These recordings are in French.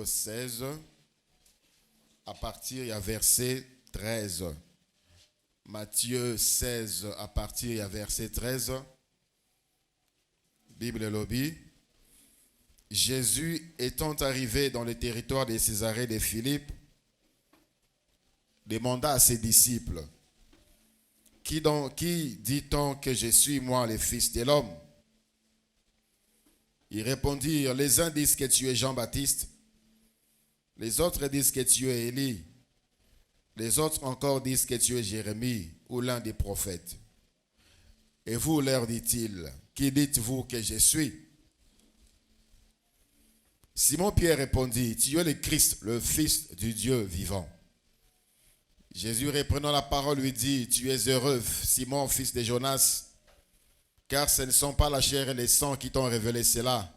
16, à partir du verset 13. Matthieu 16, à partir du verset 13. Bible lobby. Jésus étant arrivé dans le territoire de Césarée de Philippe, demanda à ses disciples, qui dit-on que je suis moi, le Fils de l'homme? Ils répondirent, les uns disent que tu es Jean-Baptiste, les autres disent que tu es Élie, les autres encore disent que tu es Jérémie ou l'un des prophètes. Et vous, leur dit-il, qui dites-vous que je suis? Simon-Pierre répondit, tu es le Christ, le Fils du Dieu vivant. Jésus reprenant la parole lui dit, tu es heureux, Simon, fils de Jonas, car ce ne sont pas la chair et le sang qui t'ont révélé cela,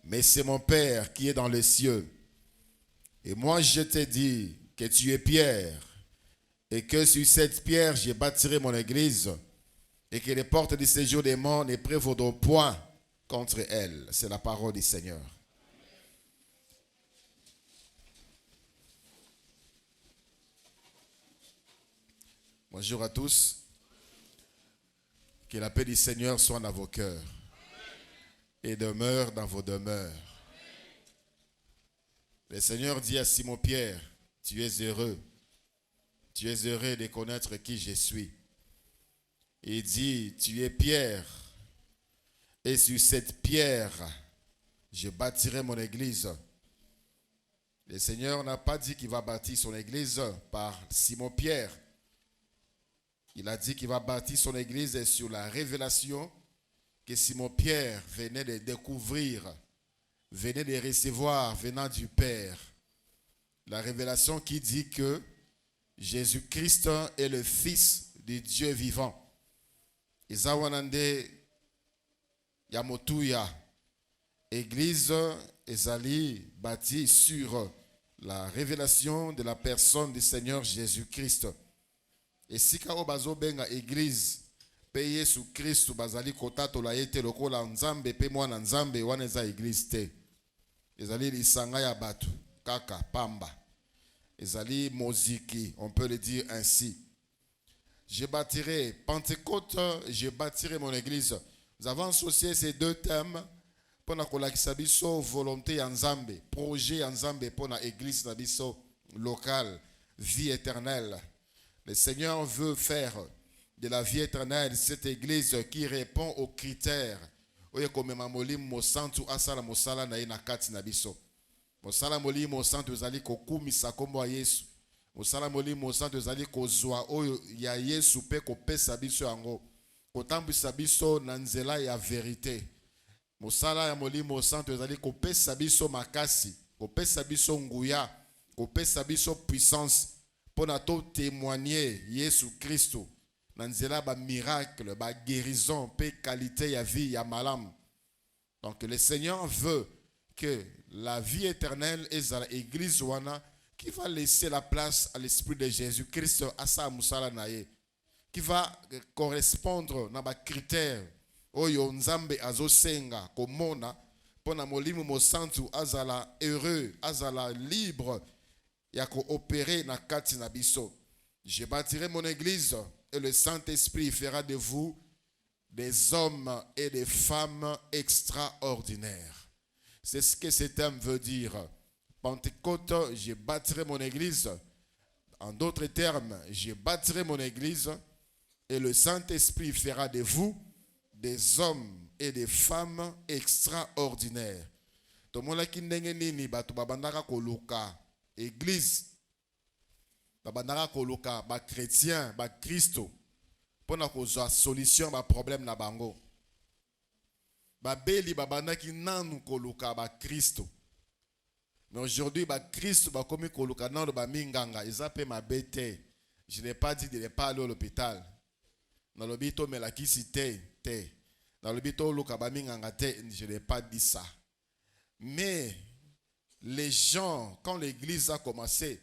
mais c'est mon Père qui est dans les cieux. Et moi je te dis que tu es Pierre, et que sur cette pierre je bâtirai mon église, et que les portes du séjour des morts ne prévaudront point contre elle. C'est la parole du Seigneur. Bonjour à tous. Que la paix du Seigneur soit dans vos cœurs et demeure dans vos demeures. Le Seigneur dit à Simon-Pierre, tu es heureux. Tu es heureux de connaître qui je suis. Il dit, tu es Pierre. Et sur cette pierre, je bâtirai mon église. Le Seigneur n'a pas dit qu'il va bâtir son église par Simon-Pierre. Il a dit qu'il va bâtir son église sur la révélation que Simon-Pierre venait de découvrir, venait de recevoir venant du Père. La révélation qui dit que Jésus-Christ est le Fils du Dieu vivant. Izawanande Yamotuya, Église ezali bâtie sur la révélation de la personne du Seigneur Jésus-Christ. Et si kao bazo benga église pe Yesu Christ bazali kotato la yete lokola nzambe pe mwana nzambe wana eza église te. Ezali lisanga ya batu kaka pamba. Ezali moziki, on peut le dire ainsi. Je bâtirai Pentecôte, je bâtirai mon église. Nous avons associé ces deux thèmes pour na kolakisa biso volonté ya nzambe, projet ya nzambe pour na église na biso locale, vie éternelle. Le Seigneur veut faire de la vie éternelle cette église qui répond aux critères. Oye komema molimo mosantu asala mosala na ina kati na biso. Mosala molimo mosantu ezali kokumisa kombo ya Yesu. Mosala molimo mosantu ezali kozwa oyo ya Yesu pe kopesa biso yango. Kotambisa biso na nzela ya vérité. Mosala ya molimo mosantu ezali kopesa biso makasi, kopesa biso nguya, kopesa biso puissance. Pour nous témoigner Jésus Christ dans ba miracle, ba guérison, paix, qualité ya vie ya malam. Donc le Seigneur veut que la vie éternelle est à l'église wana qui va laisser la place à l'esprit de Jésus Christ à sa musala naye, qui va correspondre na ba critères oyo nzambe azosenga komona pona molimo mosantu azala heureux, azala libre. Yako opéré na kati na biso. Je bâtirai mon église et le Saint-Esprit fera de vous des hommes et des femmes extraordinaires. C'est ce que ce thème veut dire. Pentecôte, je bâtirai mon église. En d'autres termes, je bâtirai mon église et le Saint-Esprit fera de vous des hommes et des femmes extraordinaires. Tomola kindenge nini batu babandaka koluka Église, babandaka koluka ba chrétien, ba Christo, pona kozwa solution ba problème na bango. Ba beli babandaki nanu koluka ba Christo. Mais aujourd'hui ba Christo ba komi koluka nanu ba minganga, ezape ma bete. Je n'ai pas dit de ne pas aller à l'hôpital. Dans le bito me la kisi te. Dans le bito luka ba minganga te, je n'ai pas dit ça. Mais les gens, quand l'église a commencé,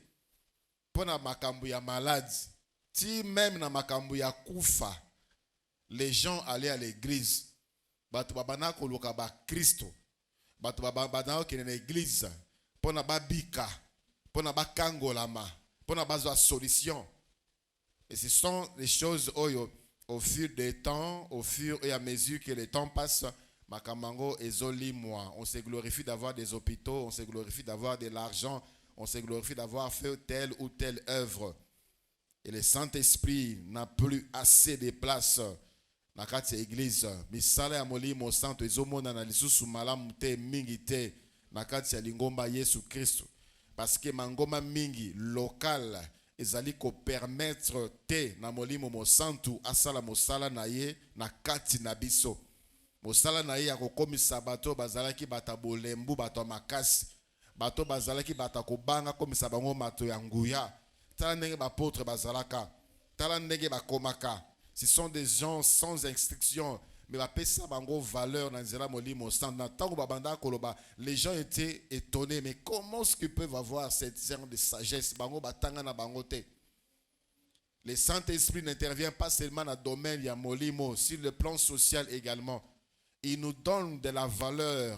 pour na makambu ya malade, si même na makambu ya kufa, les gens allaient à l'église. Batu babana koluka ba Christo. Batu babana qui est l'église pour na ba bika, pour na ba kangolama, pour na ba za solution. Et ce sont les choses au fur des temps, au fur et à mesure que le temps passe, Makamango et Zoli moi. On se glorifie d'avoir des hôpitaux, on se glorifie d'avoir de l'argent, on se glorifie d'avoir fait telle ou telle œuvre. Et le Saint-Esprit n'a plus assez de place dans l'église. Misala ya molimo santo ezomona na lisusu malamu te mingi te na kati ya lingomba Yesu Kristo. Parce que mangoma mingi local ezali ko permettre te na molimo mo santu asala mosala na ye na kati na biso. Mosala na ye ya kokomisa bato bazalaki bata bolembu bato makasi. Bato bazalaki bata kobanga komisa bango mato ya nguya. Tala ndenge bapôtre bazalaka. Tala ndenge bakomaka. Ce sont des gens sans instruction. Mais bapesa bango valeur na nzela molimo santu. Na tango babanda koloba, les gens étaient étonnés. Mais comment est-ce qu'ils peuvent avoir cette genre de sagesse? Bango batanga na bango te. Le Saint-Esprit n'intervient pas seulement dans le domaine ya molimo, sur le plan social également. Il nous donne de la valeur.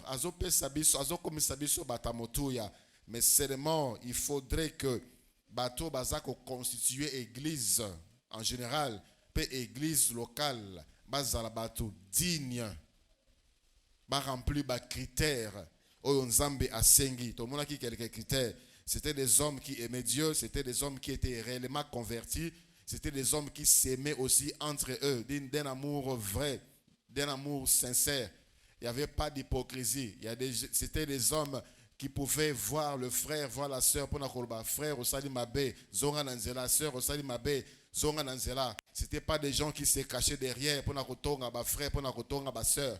Mais seulement, il faudrait que Bato Bazako constitue église en général, puis église locale, Bazala Bato digne, ba remplir ba critères. Oyonzambe Asengi, tout le monde a quelques critères. C'était des hommes qui aimaient Dieu, c'était des hommes qui étaient réellement convertis, c'était des hommes qui s'aimaient aussi entre eux, d'un amour vrai, d'un amour sincère. Il n'y avait pas d'hypocrisie. C'était des hommes qui pouvaient voir le frère, voir la sœur, pour la frère au Salimabé, Zonga Nanzela, sœur au Salimabé, Zonga Nanzela. Ce n'était pas des gens qui se cachaient derrière pour la frère, pour la sœur.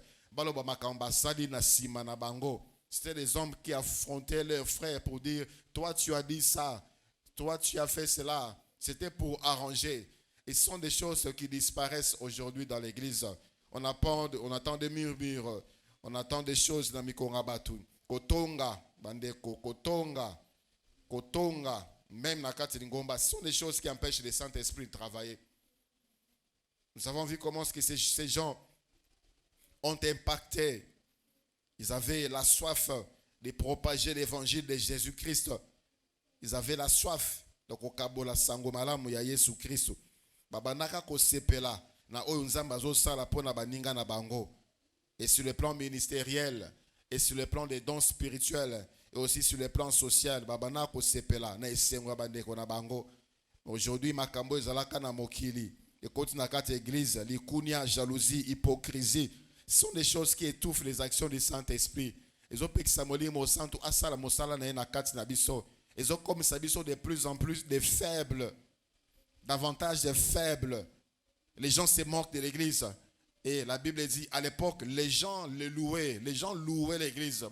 C'était des hommes qui affrontaient leurs frères pour dire, toi tu as dit ça, toi tu as fait cela. C'était pour arranger. Et ce sont des choses qui disparaissent aujourd'hui dans l'église. On attend des murmures, on attend des choses dans Mikorabatu. Kotonga, bandeko, kotonga, même na kati ngomba, ce sont des choses qui empêchent le Saint-Esprit de travailler. Nous avons vu comment ces gens ont impacté. Ils avaient la soif de propager l'évangile de Jésus-Christ. Ils avaient la soif. Donc, au kabola sangomalamu ya Yesu Christ. Babanaka ko sepela. Na oyo nzamba zo sala pona baninga na bango. Et sur le plan ministériel, et sur le plan des dons spirituels, et aussi sur le plan social, babana ko sepela na esengo bandeko na bango. Aujourd'hui makambo ezalaka na mokili. Et quand na kati église, likunia, jalousie, hypocrisie, ce sont des choses qui étouffent les actions du Saint-Esprit. Ils ont pris Samoli mo santo asala mosala na kati na biso. Ils ont comme ça biso de plus en plus de faibles, davantage de faibles. Les gens se moquent de l'église. Et la Bible dit, à l'époque, les gens les louaient. Les gens louaient l'église.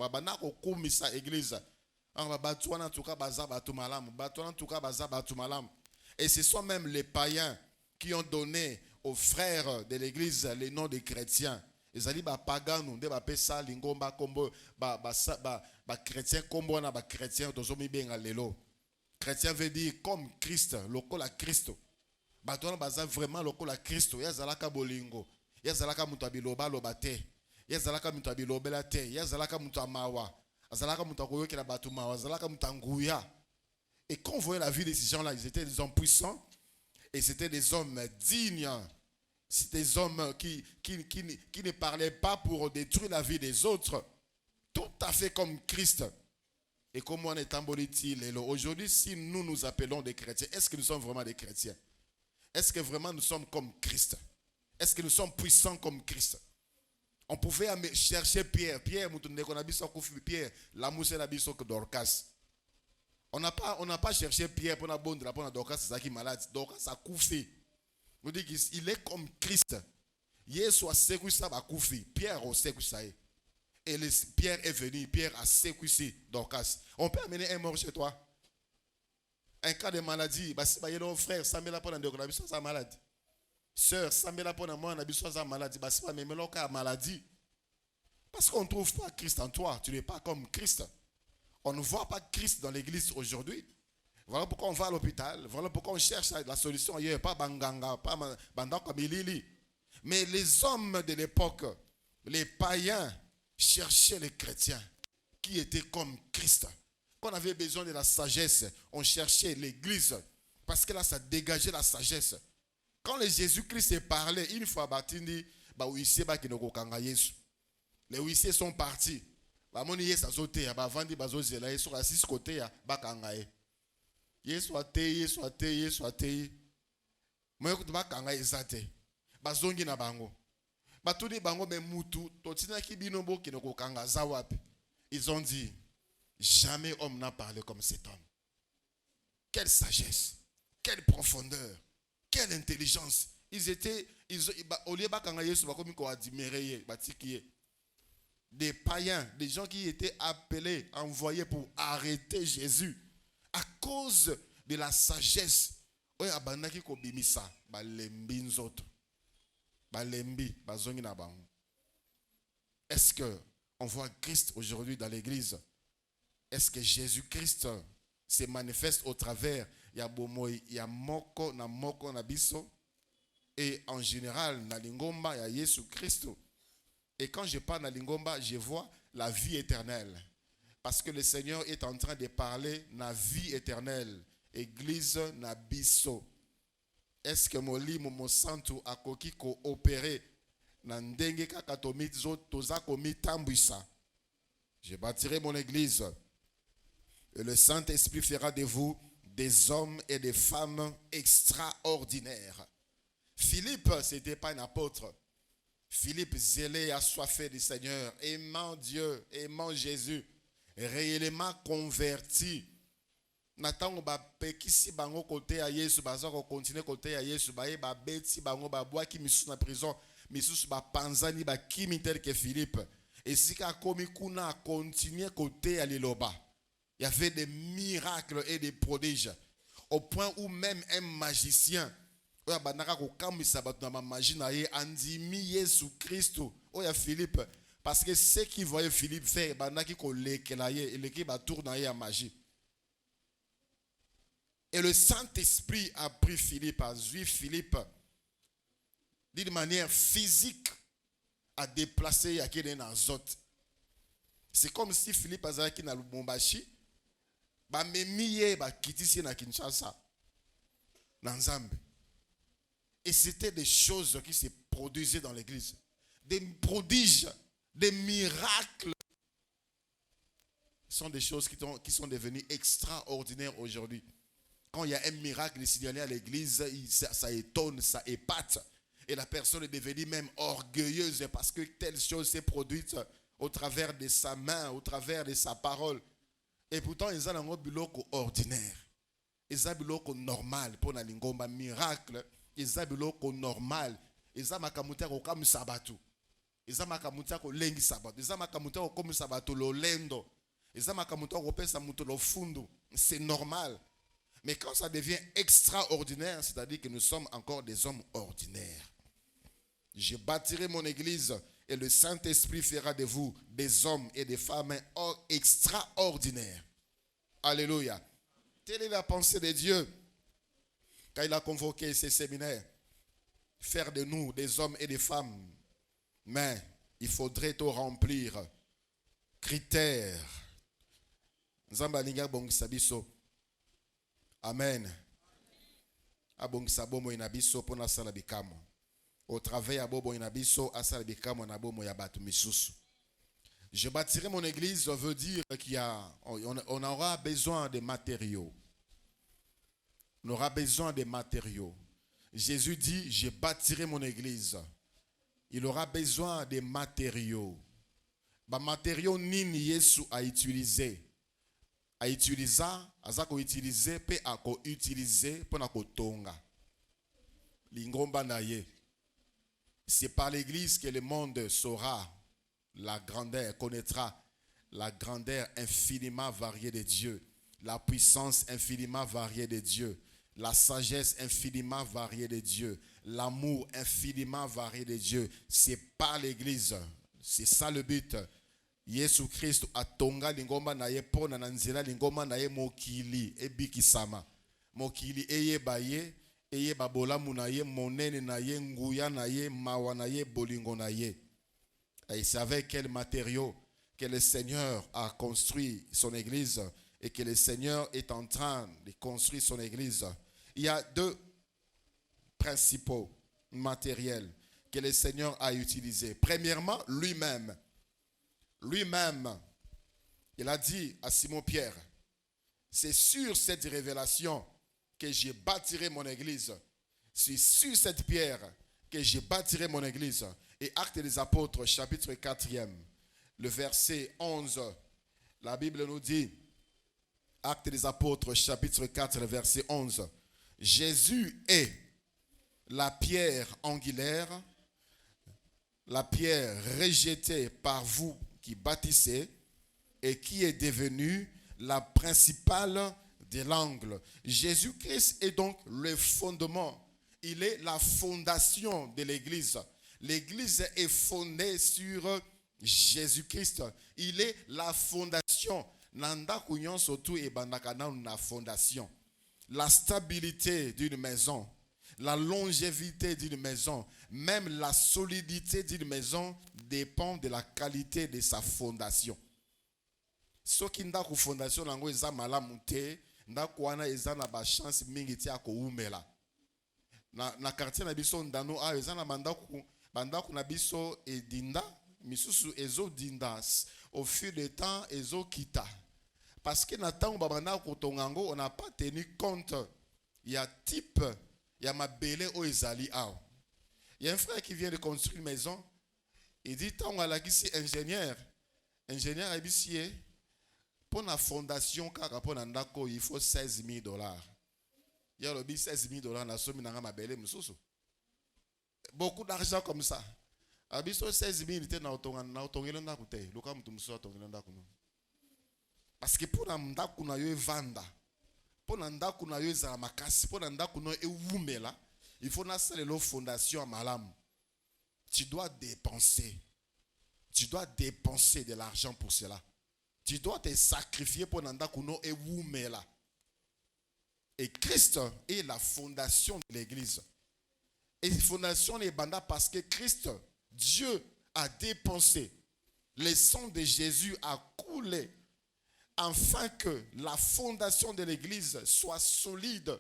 Et ce sont même les païens qui ont donné aux frères de l'église les noms des chrétiens. Ils ont dit, pagano, chrétien, chrétien, chrétien veut dire comme Christ, lokola Christ. Batona baza vraiment lokola Christ, yazalaka bolingo, yazalaka mutu abiloba lobate, yazalaka mutu abilobela te, yazalaka mutu amawa, azalaka mutu akoyokela batu mawa, azalaka mutu anguya. Et quand on voyait la vie de ces gens-là, ils étaient des hommes puissants et c'était des hommes dignes. C'était des hommes qui ne parlaient pas pour détruire la vie des autres, tout à fait comme Christ. Et comme on est en politique, aujourd'hui, si nous nous appelons des chrétiens, est-ce que nous sommes vraiment des chrétiens? Est-ce que vraiment nous sommes comme Christ? Est-ce que nous sommes puissants comme Christ? On pouvait chercher Pierre. Pierre, la mousse la biso que Dorcas. On n'a pas cherché Pierre pour la bonne pour la Dorcas, c'est ça qui est malade. Dorcas a couffé. On dit qu'il est comme Christ. Yesu a sécu ça, a couffé. Pierre a sécu ça. Et Pierre est venu, Pierre a sécu Dorcas. On peut amener un mort chez toi. Un cas de maladie, si mon frère, ça me l'a pas dans la maladie. Sœur, ça me l'a pas dans la maladie, si pas même la maladie. Parce qu'on ne trouve pas Christ en toi, tu n'es pas comme Christ. On ne voit pas Christ dans l'église aujourd'hui. Voilà pourquoi on va à l'hôpital, voilà pourquoi on cherche la solution ailleurs, pas banganga, pas bandaka bilili. Mais les hommes de l'époque, les païens, cherchaient les chrétiens qui étaient comme Christ. Quand on avait besoin de la sagesse, on cherchait l'église. Parce que là, ça dégageait la sagesse. Quand le Jésus-Christ parlait, une fois batindi, les huissiers sont partis. Ils ont dit, jamais homme n'a parlé comme cet homme. Quelle sagesse, quelle profondeur, quelle intelligence. Des païens, des gens qui étaient appelés, envoyés pour arrêter Jésus à cause de la sagesse. Est-ce qu'on voit Christ aujourd'hui dans l'église? Est-ce que Jésus-Christ se manifeste au travers? Il y a moko na biso. Et en général, na lingomba, il y a Jésus Christ. Et quand je parle na lingomba, je vois la vie éternelle. Parce que le Seigneur est en train de parler na vie éternelle. Église na biso. Est-ce que moli mo santu akoki ko opérer na ndenge kaka tomizo toza komi tambwisa? Je bâtirai mon église. Et le Saint-Esprit fera de vous des hommes et des femmes extraordinaires. Philippe, ce n'était pas un apôtre. Philippe, zélé et assoiffé du Seigneur, aimant Dieu, aimant Jésus, réellement converti. Natango ba pekisi bango côté à Yesu, bazako continuer côté à Yesu, ba beti bango ba bois qui misus na prison, misus ba panzani ba kimi tel que Philippe. Et si ka komi kuna continuer côté à l'Iloba. Il y avait des miracles et des prodiges. Au point où même un magicien, Philippe, parce que ce qu'il voyait Philippe faire, et le Saint-Esprit a pris Philippe, a vu Philippe d'une manière physique à déplacer Azot. C'est comme si Philippe a dit dans le Lubumbashi, et c'était des choses qui se produisaient dans l'église. Des prodiges, des miracles. Ce sont des choses qui sont devenues extraordinaires aujourd'hui. Quand il y a un miracle signalé à l'église, ça étonne, ça épate. Et la personne est devenue même orgueilleuse parce que telle chose s'est produite au travers de sa main, au travers de sa parole. Et pourtant, ils ont un biloko ordinaire. Ils ont un biloko normal pour la lingomba miracle. Ils ont un biloko normal. Ils ont makamutia ko kamu sabatu. Ils ont makamutia ko lengi sabatu. Ils ont makamutia ko kamu sabatu lo lendo. Ils ont makamutia ko pesa muto lo fundo. C'est normal. Mais quand ça devient extraordinaire, c'est-à-dire que nous sommes encore des hommes ordinaires. Je bâtirai mon église et le Saint-Esprit fera de vous des hommes et des femmes extraordinaires. Alléluia. Telle est la pensée de Dieu quand il a convoqué ces séminaires. Faire de nous des hommes et des femmes. Mais il faudrait tout remplir. Critères. Amen. Abongisabomo inabiso pona sala bikamo. Au travers abobo inabiso asala bikamo na bomo ya batu misusu. Je bâtirai mon église veut dire on aura besoin de matériaux. On aura besoin de matériaux. Jésus dit, je bâtirai mon église. Il aura besoin de matériaux. Ba matériaux nini Yesu a utilisé. A utiliser, azako utiliser, pe ako utiliser pour na kotonga. Lingomba na ye. C'est par l'église que le monde saura la grandeur, connaîtra la grandeur infiniment variée de Dieu, la puissance infiniment variée de Dieu, la sagesse infiniment variée de Dieu, l'amour infiniment varié de Dieu. C'est par l'église. C'est ça le but. Yesu Christ atonga lingomba na ye pona na nzela lingomba na ye mokili ebikisama. Mokili eye babolamu na ye monene na ye nguya na ye mawa na ye bolingo na ye. Et c'est avec quel matériau que le Seigneur a construit son église et que le Seigneur est en train de construire son église, il y a deux principaux matériels que le Seigneur a utilisés. Premièrement, lui-même. Lui-même, il a dit à Simon-Pierre, c'est sur cette révélation que je bâtirai mon église. C'est sur cette pierre que je bâtirai mon église. Et Actes des Apôtres, chapitre 4, le verset 11, la Bible nous dit, Actes des Apôtres, chapitre 4, le verset 11, Jésus est la pierre angulaire, la pierre rejetée par vous qui bâtissez et qui est devenue la principale de l'angle. Jésus-Christ est donc le fondement. Il est la fondation de l'église. L'église est fondée sur Jésus-Christ. Il est la fondation. Nanda kunyon sotu e bandakana na fondation. La stabilité d'une maison, la longévité d'une maison, même la solidité d'une maison dépend de la qualité de sa fondation. Soki ndako fondation nango eza malamu te, ndako wana eza na ba chance mingi ti akoumela. Na quartier na biso ndano a eza na bandako na biso edinda, misusu ezo dinda au fil du temps ezo kita. Parce que na tango babanda kotongango on n'a pas tenu compte. Il y a type, il y a mabele o ezali ao. Il y a un frère qui vient de construire une maison. Il dit tango alakisi ingénieur abisie pour la fondation kaka pour ndako il faut $16,000. Il y a le $16,000 na somi na mabele mususu. Beaucoup d'argent comme ça. Abiso 16,000 était na otongela ndako te. Luka mtu mususu otongela ndako no. Parce que pour ndako na yo vanda, pour ndako na yo za makasi, pour ndako no ewumela, il faut na sala fondation à malam. Tu dois dépenser. Tu dois dépenser de l'argent pour cela. Tu dois te sacrifier pour ndako no ewumela. Et Christ est la fondation de l'église. Et la fondation est banda parce que Christ, Dieu a dépensé. Le sang de Jésus a coulé afin que la fondation de l'église soit solide.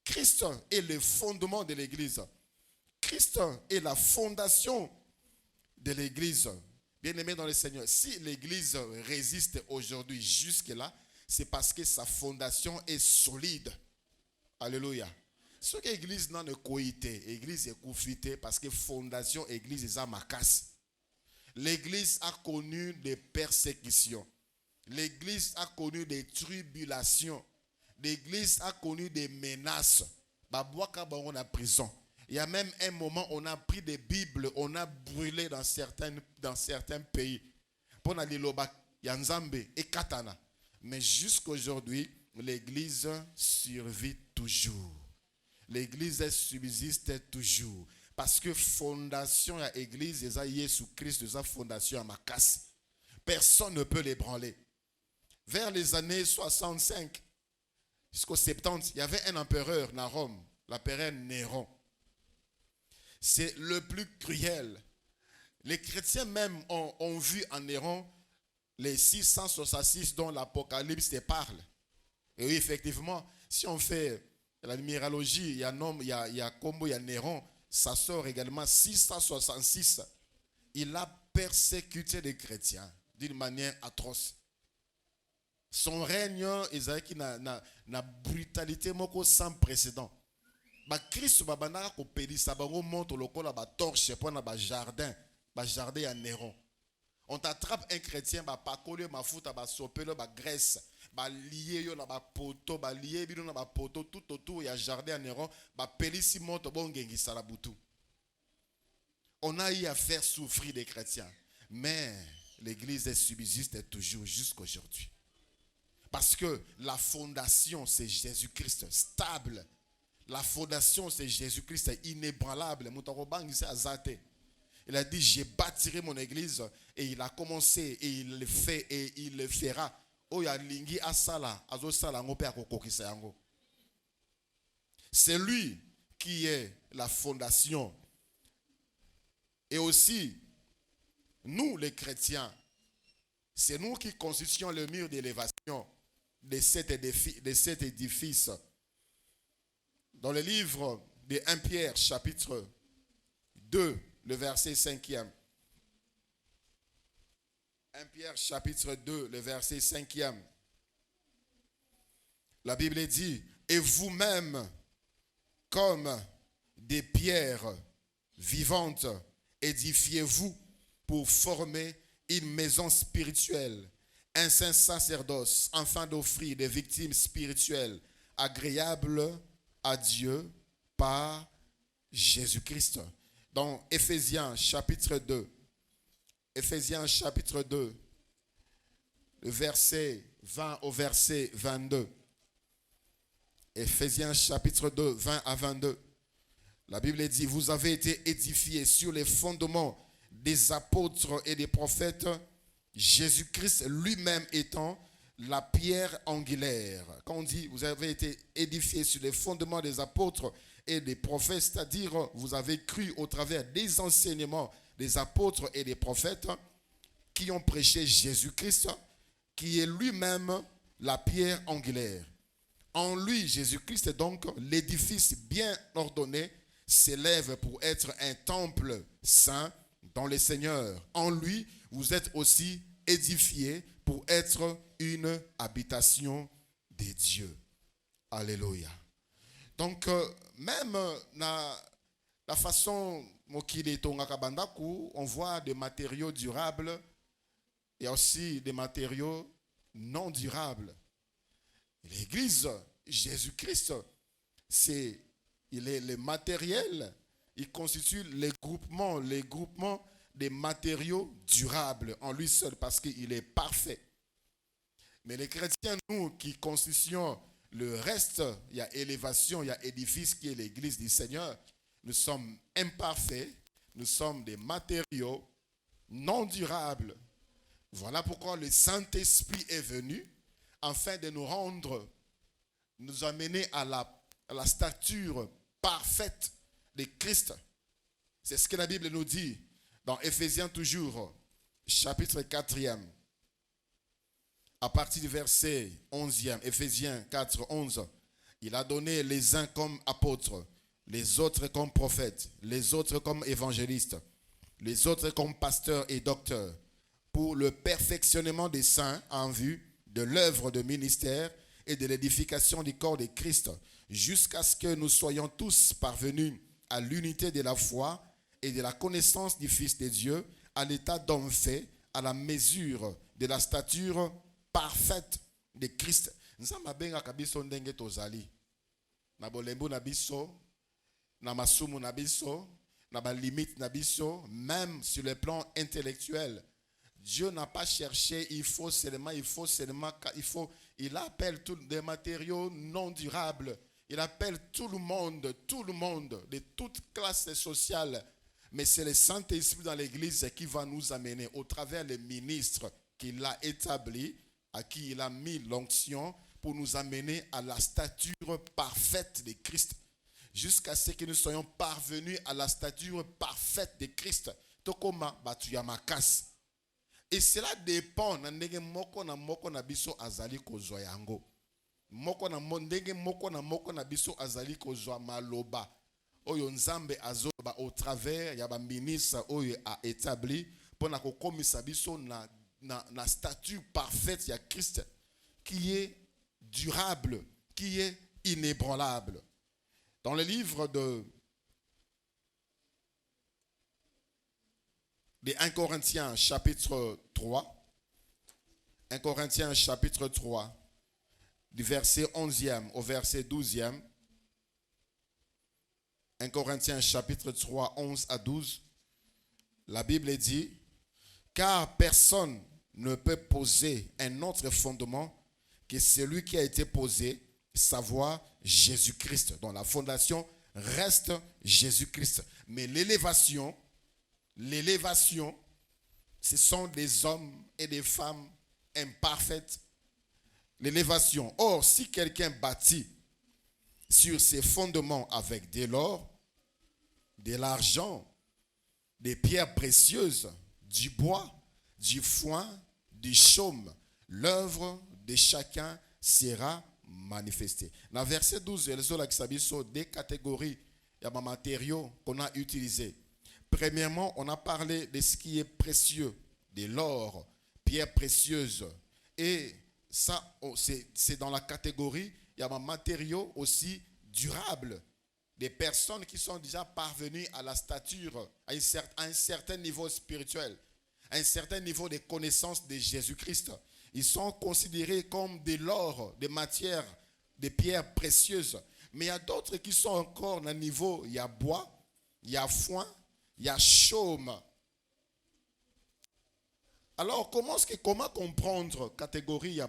Christ est le fondement de l'église. Christ est la fondation de l'église. Bien-aimés dans le Seigneur, si l'église résiste aujourd'hui jusque-là, c'est parce que sa fondation est solide. Alléluia. Ce que l'église n'a ne coïté, l'église est confitée parce que fondation église est à ma casse. L'église a connu des persécutions. L'église a connu des tribulations. L'église a connu des menaces. On a prison. Il y a même un moment où on a pris des Bibles, on a brûlé dans certains pays. Pour aller loba, Yanzambe et Katana. Mais jusqu'aujourd'hui, l'église survit toujours. L'église subsiste toujours. Parce que fondation à l'église, c'est Jésus-Christ, c'est fondation à ma casse. Personne ne peut l'ébranler. Vers les années 65 jusqu'au 70, il y avait un empereur à Rome, l'empereur Néron. C'est le plus cruel. Les chrétiens même ont vu en Néron les 666 dont l'Apocalypse te parle. Et oui, effectivement, si on fait la numérologie, il y a Combo, il y a Néron, ça sort également 666. Il a persécuté les chrétiens d'une manière atroce. Son règne, Isaïe, na brutalité sans précédent. Christ babana ko pedi sabango montre le col ba torche pour na jardin à Néron. On t'attrape un chrétien ba coller ma fout ba sopelo ba graisse ba lié yo na ba poto ba lié bino na ba poto tout autour il y a jardin à Néron ba pelisi montre bon ngengi salabutu. On a eu à faire souffrir des chrétiens, mais l'église subsiste toujours jusqu'aujourd'hui. Parce que la fondation c'est Jésus-Christ stable. La fondation c'est Jésus-Christ inébranlable. Il a dit je bâtirai mon église et il a commencé et il le fait et il le fera. C'est lui qui est la fondation. Et aussi, nous les chrétiens, c'est nous qui constituons le mur d'élévation. de cet édifice. Dans le livre de 1 Pierre, chapitre 2, le verset 5e. 1 Pierre, chapitre 2, le verset 5e. La Bible dit, et vous-même, comme des pierres vivantes, édifiez-vous pour former une maison spirituelle, un saint sacerdoce, afin d'offrir des victimes spirituelles agréables à Dieu par Jésus-Christ. Dans Éphésiens chapitre 2, Éphésiens chapitre 2, le verset 20 au verset 22. Éphésiens chapitre 2, 20 à 22. La Bible dit, vous avez été édifiés sur les fondements des apôtres et des prophètes, Jésus-Christ lui-même étant la pierre angulaire. Quand on dit, vous avez été édifiés sur les fondements des apôtres et des prophètes, c'est-à-dire, vous avez cru au travers des enseignements des apôtres et des prophètes qui ont prêché Jésus-Christ, qui est lui-même la pierre angulaire. En lui, Jésus-Christ, donc, l'édifice bien ordonné s'élève pour être un temple saint dans le Seigneur. En lui, vous êtes aussi édifiés pour être une habitation des dieux. Alléluia. Donc, même la façon on voit des matériaux durables et aussi des matériaux non durables. L'église, Jésus-Christ, il est le matériel, il constitue les groupements des matériaux durables en lui seul parce qu'il est parfait. Mais les chrétiens, nous qui constituons le reste, il y a élévation, il y a édifice qui est l'église du Seigneur, nous sommes imparfaits, nous sommes des matériaux non durables. Voilà pourquoi le Saint-Esprit est venu afin de nous rendre, nous amener à la stature parfaite de Christ. C'est ce que la Bible nous dit dans Éphésiens toujours, chapitre 4e, à partir du verset 11e, Éphésiens 4, 11. Il a donné les uns comme apôtres, les autres comme prophètes, les autres comme évangélistes, les autres comme pasteurs et docteurs, pour le perfectionnement des saints en vue de l'œuvre de ministère et de l'édification du corps de Christ, jusqu'à ce que nous soyons tous parvenus à l'unité de la foi et de la connaissance du Fils de Dieu, à l'état d'homme fait, à la mesure de la stature parfaite de Christ. Nous avons ndenge tozali. Na bolembu na biso, na masumu na biso, na ba limite na biso, même sur le plan intellectuel. Dieu n'a pas cherché, il appelle tous des matériaux non durables. Il appelle tout le monde, de toute classe sociale. Mais c'est le Saint-Esprit dans l'Église qui va nous amener au travers des ministres qu'il a établis, à qui il a mis l'onction pour nous amener à la stature parfaite de Christ. Jusqu'à ce que nous soyons parvenus à la stature parfaite de Christ. Tokoma batuyamakas. Et cela dépend de moko na biso azali kozwa yango. Moko na biso azali kozwa maloba. Oyo nzambe azoba au travers ya ba ministre oyo a établi pour na kokomisa biso na statut parfaite ya Christ qui est durable, qui est inébranlable. Dans le livre de 1 Corinthiens chapitre 3, 1 Corinthiens chapitre 3, du verset 11e au verset 12e, 1 Corinthiens chapitre 3, 11 à 12, la Bible dit, car personne ne peut poser un autre fondement que celui qui a été posé, savoir Jésus-Christ. Donc la fondation reste Jésus-Christ. Mais l'élévation, ce sont des hommes et des femmes imparfaites. L'élévation. Or, si quelqu'un bâtit sur ses fondements avec de l'or, de l'argent, des pierres précieuses, du bois, du foin, du chaume, l'œuvre de chacun sera manifesté. Dans verset 12, il y a des catégories de matériaux qu'on a utilisés. Premièrement, on a parlé de ce qui est précieux, de l'or, pierres précieuses. Et ça, c'est dans la catégorie, il y a des matériaux aussi durables. Des personnes qui sont déjà parvenues à la stature, à un certain niveau spirituel, à un certain niveau de connaissance de Jésus-Christ. Ils sont considérés comme de l'or, des matières, des pierres précieuses. Mais il y a d'autres qui sont encore dans le niveau, il y a bois, il y a foin, il y a chaume. Alors, comment comprendre catégorie il y a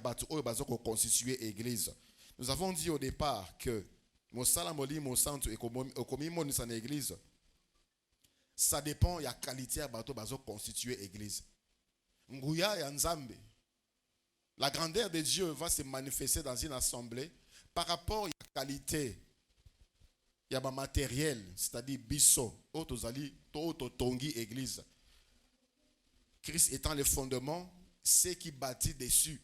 constituer église? Nous avons dit au départ que église, ça dépend de la qualité de constituer église. La grandeur de Dieu va se manifester dans une assemblée par rapport à la qualité. Il y a un matériel, c'est-à-dire bisso, tongi église. Christ étant le fondement, ceux qui bâtit dessus,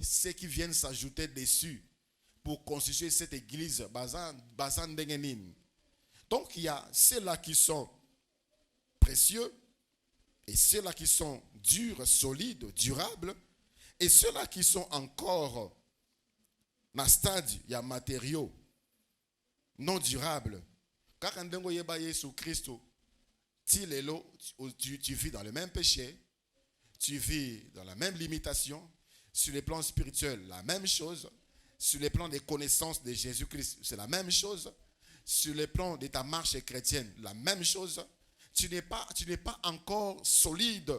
ceux qui viennent s'ajouter dessus pour constituer cette église. Donc il y a ceux-là qui sont précieux et ceux-là qui sont durs, solides, durables et ceux-là qui sont encore dans le stade, il y a matériaux non durables. Quand on est sous Christ, tu vis dans le même péché, tu vis dans la même limitation, sur le plan spirituel, la même chose, sur le plan des connaissances de Jésus-Christ, c'est la même chose, sur le plan de ta marche chrétienne, la même chose. Tu n'es pas encore solide.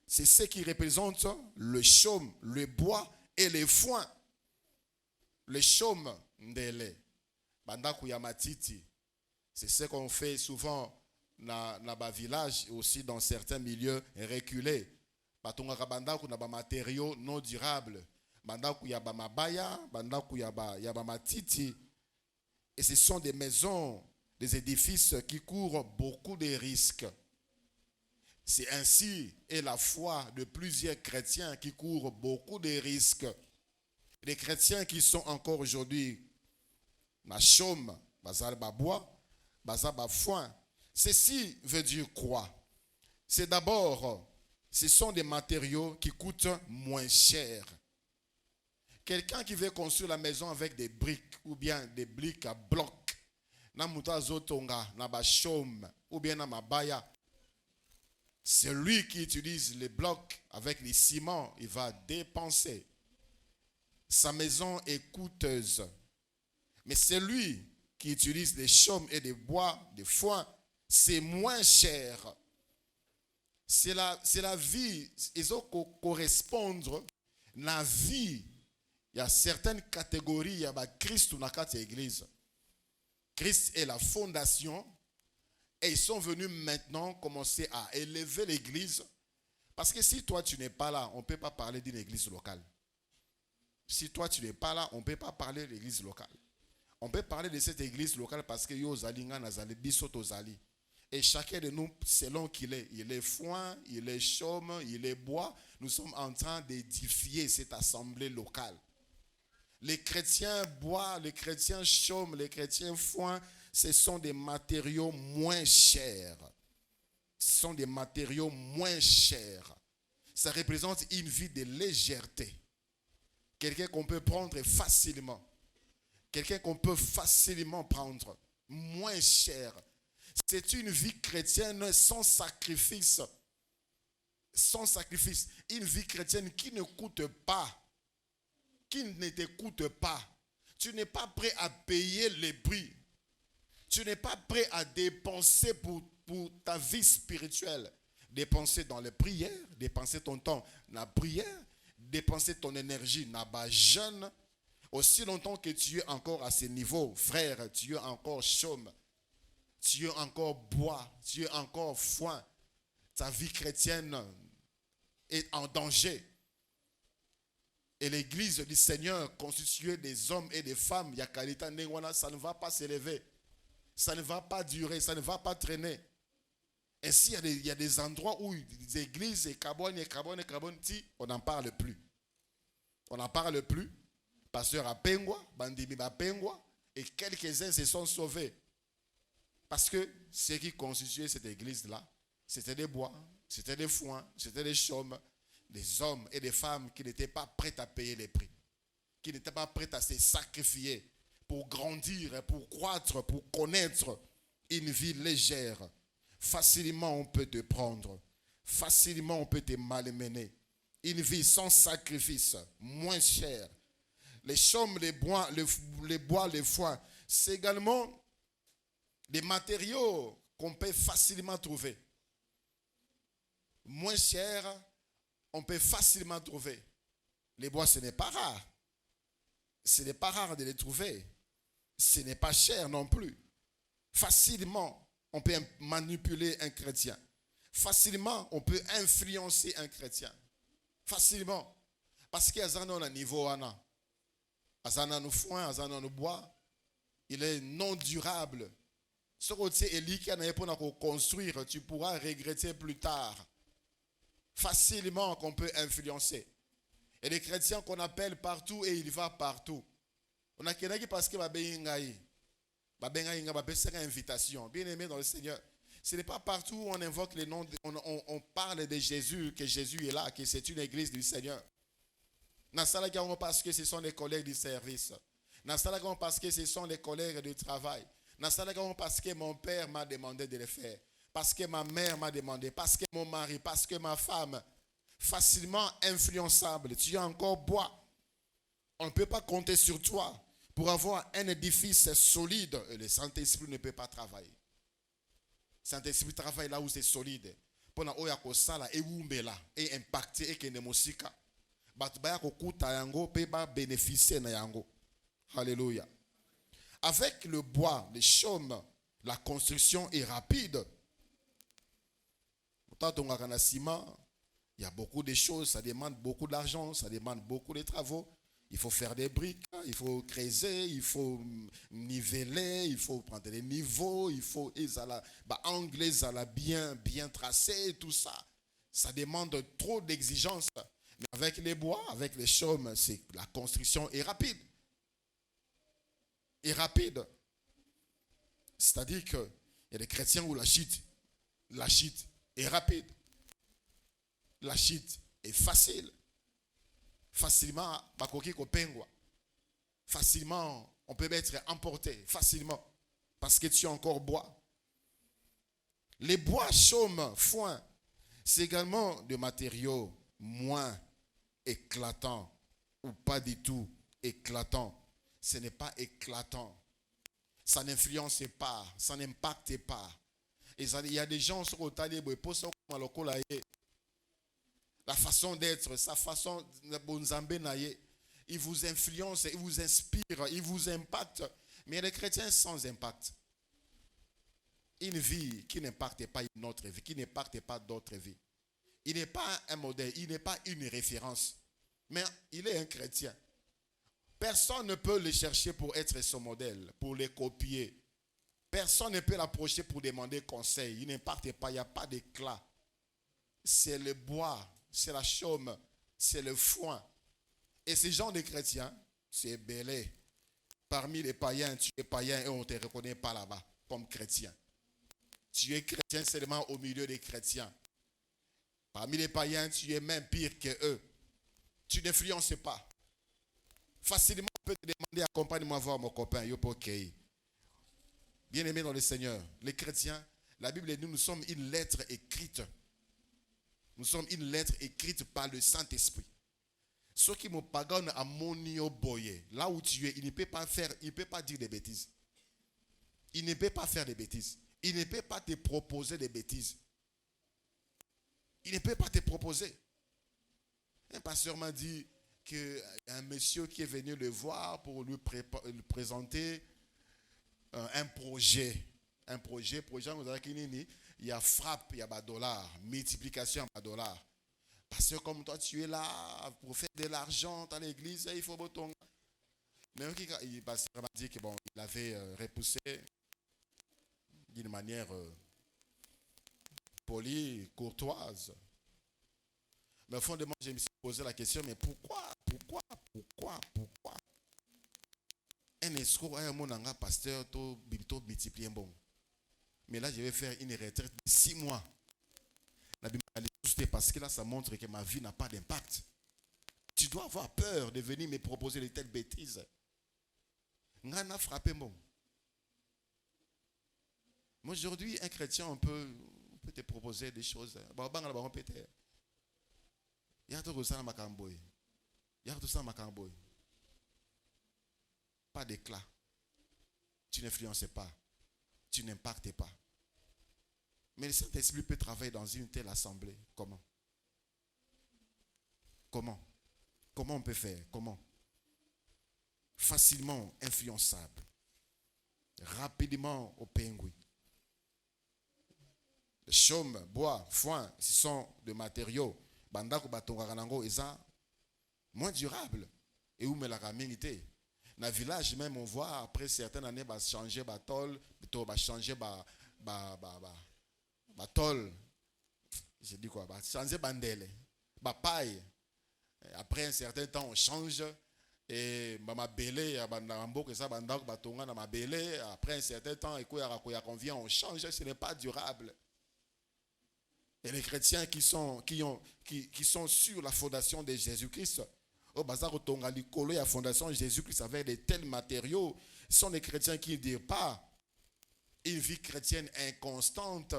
C'est ce qui représente le chaume, le bois et le foin. Le chaume, ndele, bandaku ya matiti. C'est ce qu'on fait souvent dans les villages et aussi dans certains milieux reculés. Batunga bandaku na ba matériaux non durables. Bandaku ya ba mabaya, bandaku ya ba matiti. Et ce sont des maisons, des édifices qui courent beaucoup de risques. C'est ainsi et la foi de plusieurs chrétiens qui courent beaucoup de risques. Les chrétiens qui sont encore aujourd'hui na chaume, bazal ba bois, bazal ba foin. Ceci veut dire quoi? C'est d'abord, ce sont des matériaux qui coûtent moins cher. Quelqu'un qui veut construire la maison avec des briques ou bien des briques à blocs, na muta zotonga, na ba chaume ou bien na mabaya, celui qui utilise les blocs avec les ciments, il va dépenser. Sa maison est coûteuse. Mais celui qui utilise des chaumes et des bois, des foins, c'est moins cher. C'est la vie. Ils ont correspondre la vie. Il y a certaines catégories. Il y a Christ ou la église. Christ est la fondation. Et ils sont venus maintenant commencer à élever l'église. Parce que si toi tu n'es pas là, on ne peut pas parler d'une église locale. Si toi tu n'es pas là, on ne peut pas parler de l'église locale. On peut parler de cette église locale parce que et chacun de nous, selon qu'il est, il est foin, il est chaume, il est bois, nous sommes en train d'édifier cette assemblée locale. Les chrétiens bois, les chrétiens chaume, les chrétiens foin, ce sont des matériaux moins chers. Ce sont des matériaux moins chers. Ça représente une vie de légèreté. Quelqu'un qu'on peut prendre facilement. Quelqu'un qu'on peut facilement prendre. Moins cher. C'est une vie chrétienne sans sacrifice. Sans sacrifice. Une vie chrétienne qui ne coûte pas. Qui ne te coûte pas. Tu n'es pas prêt à payer les prix. Tu n'es pas prêt à dépenser pour ta vie spirituelle. Dépenser dans les prières, dépenser ton temps dans la prière, dépenser ton énergie dans le jeûne. Aussi longtemps que tu es encore à ce niveau, frère, tu es encore chaume, tu es encore bois, tu es encore foin. Ta vie chrétienne est en danger. Et l'église du Seigneur, constituée des hommes et des femmes, ça ne va pas s'élever. Ça ne va pas durer, ça ne va pas traîner. Ainsi, il y a des endroits où les églises, on n'en parle plus. On n'en parle plus pasteur Apengwa, bandimi Bapengwa, et quelques-uns se sont sauvés. Parce que ce qui constituait cette église-là, c'était des bois, c'était des foins, c'était des chaumes, des hommes et des femmes qui n'étaient pas prêts à payer les prix, qui n'étaient pas prêts à se sacrifier pour grandir, pour croître, pour connaître une vie légère. Facilement on peut te prendre, facilement on peut te malmener. Une vie sans sacrifice, moins chère. Les chaumes, les bois, les foins, c'est également des matériaux qu'on peut facilement trouver. Moins cher, on peut facilement trouver. Les bois, ce n'est pas rare. Ce n'est pas rare de les trouver. Ce n'est pas cher non plus. Facilement, on peut manipuler un chrétien. Facilement, on peut influencer un chrétien. Facilement. Parce qu'il y a un niveau, un foin, un bois, il est non durable. Ce côté Élie qui a pour construire, tu pourras regretter plus tard. Facilement qu'on peut influencer. Et les chrétiens qu'on appelle partout et il va partout. On a quelqu'un qui parce que une invitation. Bien aimé dans le Seigneur. Ce n'est pas partout où on invoque les noms, on parle de Jésus, que Jésus est là, que c'est une église du Seigneur. Parce que ce sont les collègues du service. Parce que ce sont les collègues du travail. Parce que mon père m'a demandé de le faire. Parce que ma mère m'a demandé. Parce que mon mari. Parce que ma femme. Facilement influençable. Tu as encore bois. On ne peut pas compter sur toi pour avoir un édifice solide. Et le Saint-Esprit ne peut pas travailler. Le Saint-Esprit travaille là où c'est solide. Pour et impacter et que ne musika. Bénéficier na yango. Alléluia. Avec le bois, les chaumes, la construction est rapide. Il y a beaucoup de choses, ça demande beaucoup d'argent, ça demande beaucoup de travaux. Il faut faire des briques, il faut creuser, il faut niveler, il faut prendre des niveaux, il faut anglais bien tracé, tout ça. Ça demande trop d'exigences. Mais avec les bois, avec les chaumes, la construction est rapide. Rapide. C'est-à-dire qu'il y a des chrétiens où la chute est rapide. La chute est facile. Facilement, facilement, on peut être emporté. Facilement. Parce que tu as encore bois. Les bois chaumes, foin, c'est également des matériaux moins éclatants ou pas du tout éclatants. Ce n'est pas éclatant. Ça n'influence pas. Ça n'impacte pas. Et il y a des gens sur le talib, la façon d'être, sa façon de il vous influence, il vous inspire, il vous impacte. Mais les chrétiens sans impact. Une vie qui n'impacte pas une autre vie, qui n'impacte pas d'autres vies. Il n'est pas un modèle, il n'est pas une référence. Mais il est un chrétien. Personne ne peut le chercher pour être son modèle, pour le copier. Personne ne peut l'approcher pour demander conseil. Il n'impacte pas, il n'y a pas d'éclat. C'est le bois, c'est la chaume, c'est le foin. Et ces gens de chrétiens, c'est belé. Parmi les païens, tu es païen et on ne te reconnaît pas là-bas comme chrétien. Tu es chrétien seulement au milieu des chrétiens. Parmi les païens, tu es même pire que eux. Tu n'influences pas. Facilement, on peut te demander, accompagne-moi voir mon copain, Yopokei. Bien-aimés dans le Seigneur, les chrétiens, la Bible dit, nous sommes une lettre écrite. Nous sommes une lettre écrite par le Saint-Esprit. Ceux qui me pardonnent à monio boye, là où tu es, il ne peut pas dire des bêtises. Il ne peut pas faire des bêtises. Il ne peut pas te proposer des bêtises. Il ne peut pas te proposer. Un pasteur m'a dit qu'un monsieur qui est venu le voir pour lui présenter un projet. Un projet, il y a frappe, il y a dollar, multiplication à dollar. Parce que comme toi, tu es là pour faire de l'argent dans l'église, il faut ton. Mais il m'a dit qu'il avait repoussé d'une manière polie, courtoise. Mais au fond de moi, je me suis posé la question, mais pourquoi un escroc, un pasteur, tout multiplier bon. Mais là, je vais faire une retraite de 6 mois. Parce que là, ça montre que ma vie n'a pas d'impact. Tu dois avoir peur de venir me proposer de telles bêtises. Ngana frappé bon. Moi, aujourd'hui, un chrétien, on peut te proposer des choses. Pas d'éclat. Tu n'influences pas. Tu n'impactes pas. Mais le Saint-Esprit peut travailler dans une telle assemblée. Comment? Comment on peut faire? Comment? Facilement influençable. Rapidement au pingouin. Le chaume, bois, foin, ce sont des matériaux. Bandako batongaranango eza moins durable. Et où me la ramingité. Dans le village même, on voit après certaines années, bah changer batol, plutôt bah changer bah tol. J'ai dit quoi? Bah changer bandele, bah paille. Après un certain temps, on change. Et ma belé, après un certain temps, on change, ce n'est pas durable. Et les chrétiens qui sont sur la fondation de Jésus-Christ, au bazar la fondation de Jésus-Christ avec de tels matériaux, ce sont des chrétiens qui ne disent pas une vie chrétienne inconstante.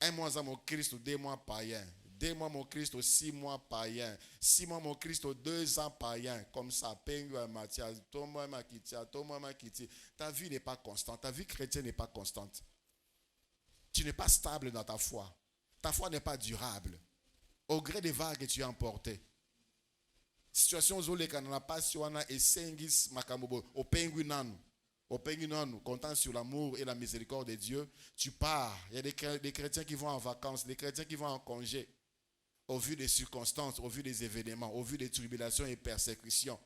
1 mois à mon Christ, 2 mois païen. 2 mois mon Christ, 6 mois païen. 6 mois mon Christ, 2 ans païen. Comme ça, Mathias, ta vie n'est pas constante. Ta vie chrétienne n'est pas constante. Tu n'es pas stable dans ta foi. Ta foi n'est pas durable. Au gré des vagues que tu as emportées. Situation zolé quand on a pas si on a essengis makamobo au penguinanu. Au penguinanu, comptant sur l'amour et la miséricorde de Dieu, tu pars. Il y a des chrétiens qui vont en vacances, des chrétiens qui vont en congé. Au vu des circonstances, au vu des événements, au vu des tribulations et persécutions.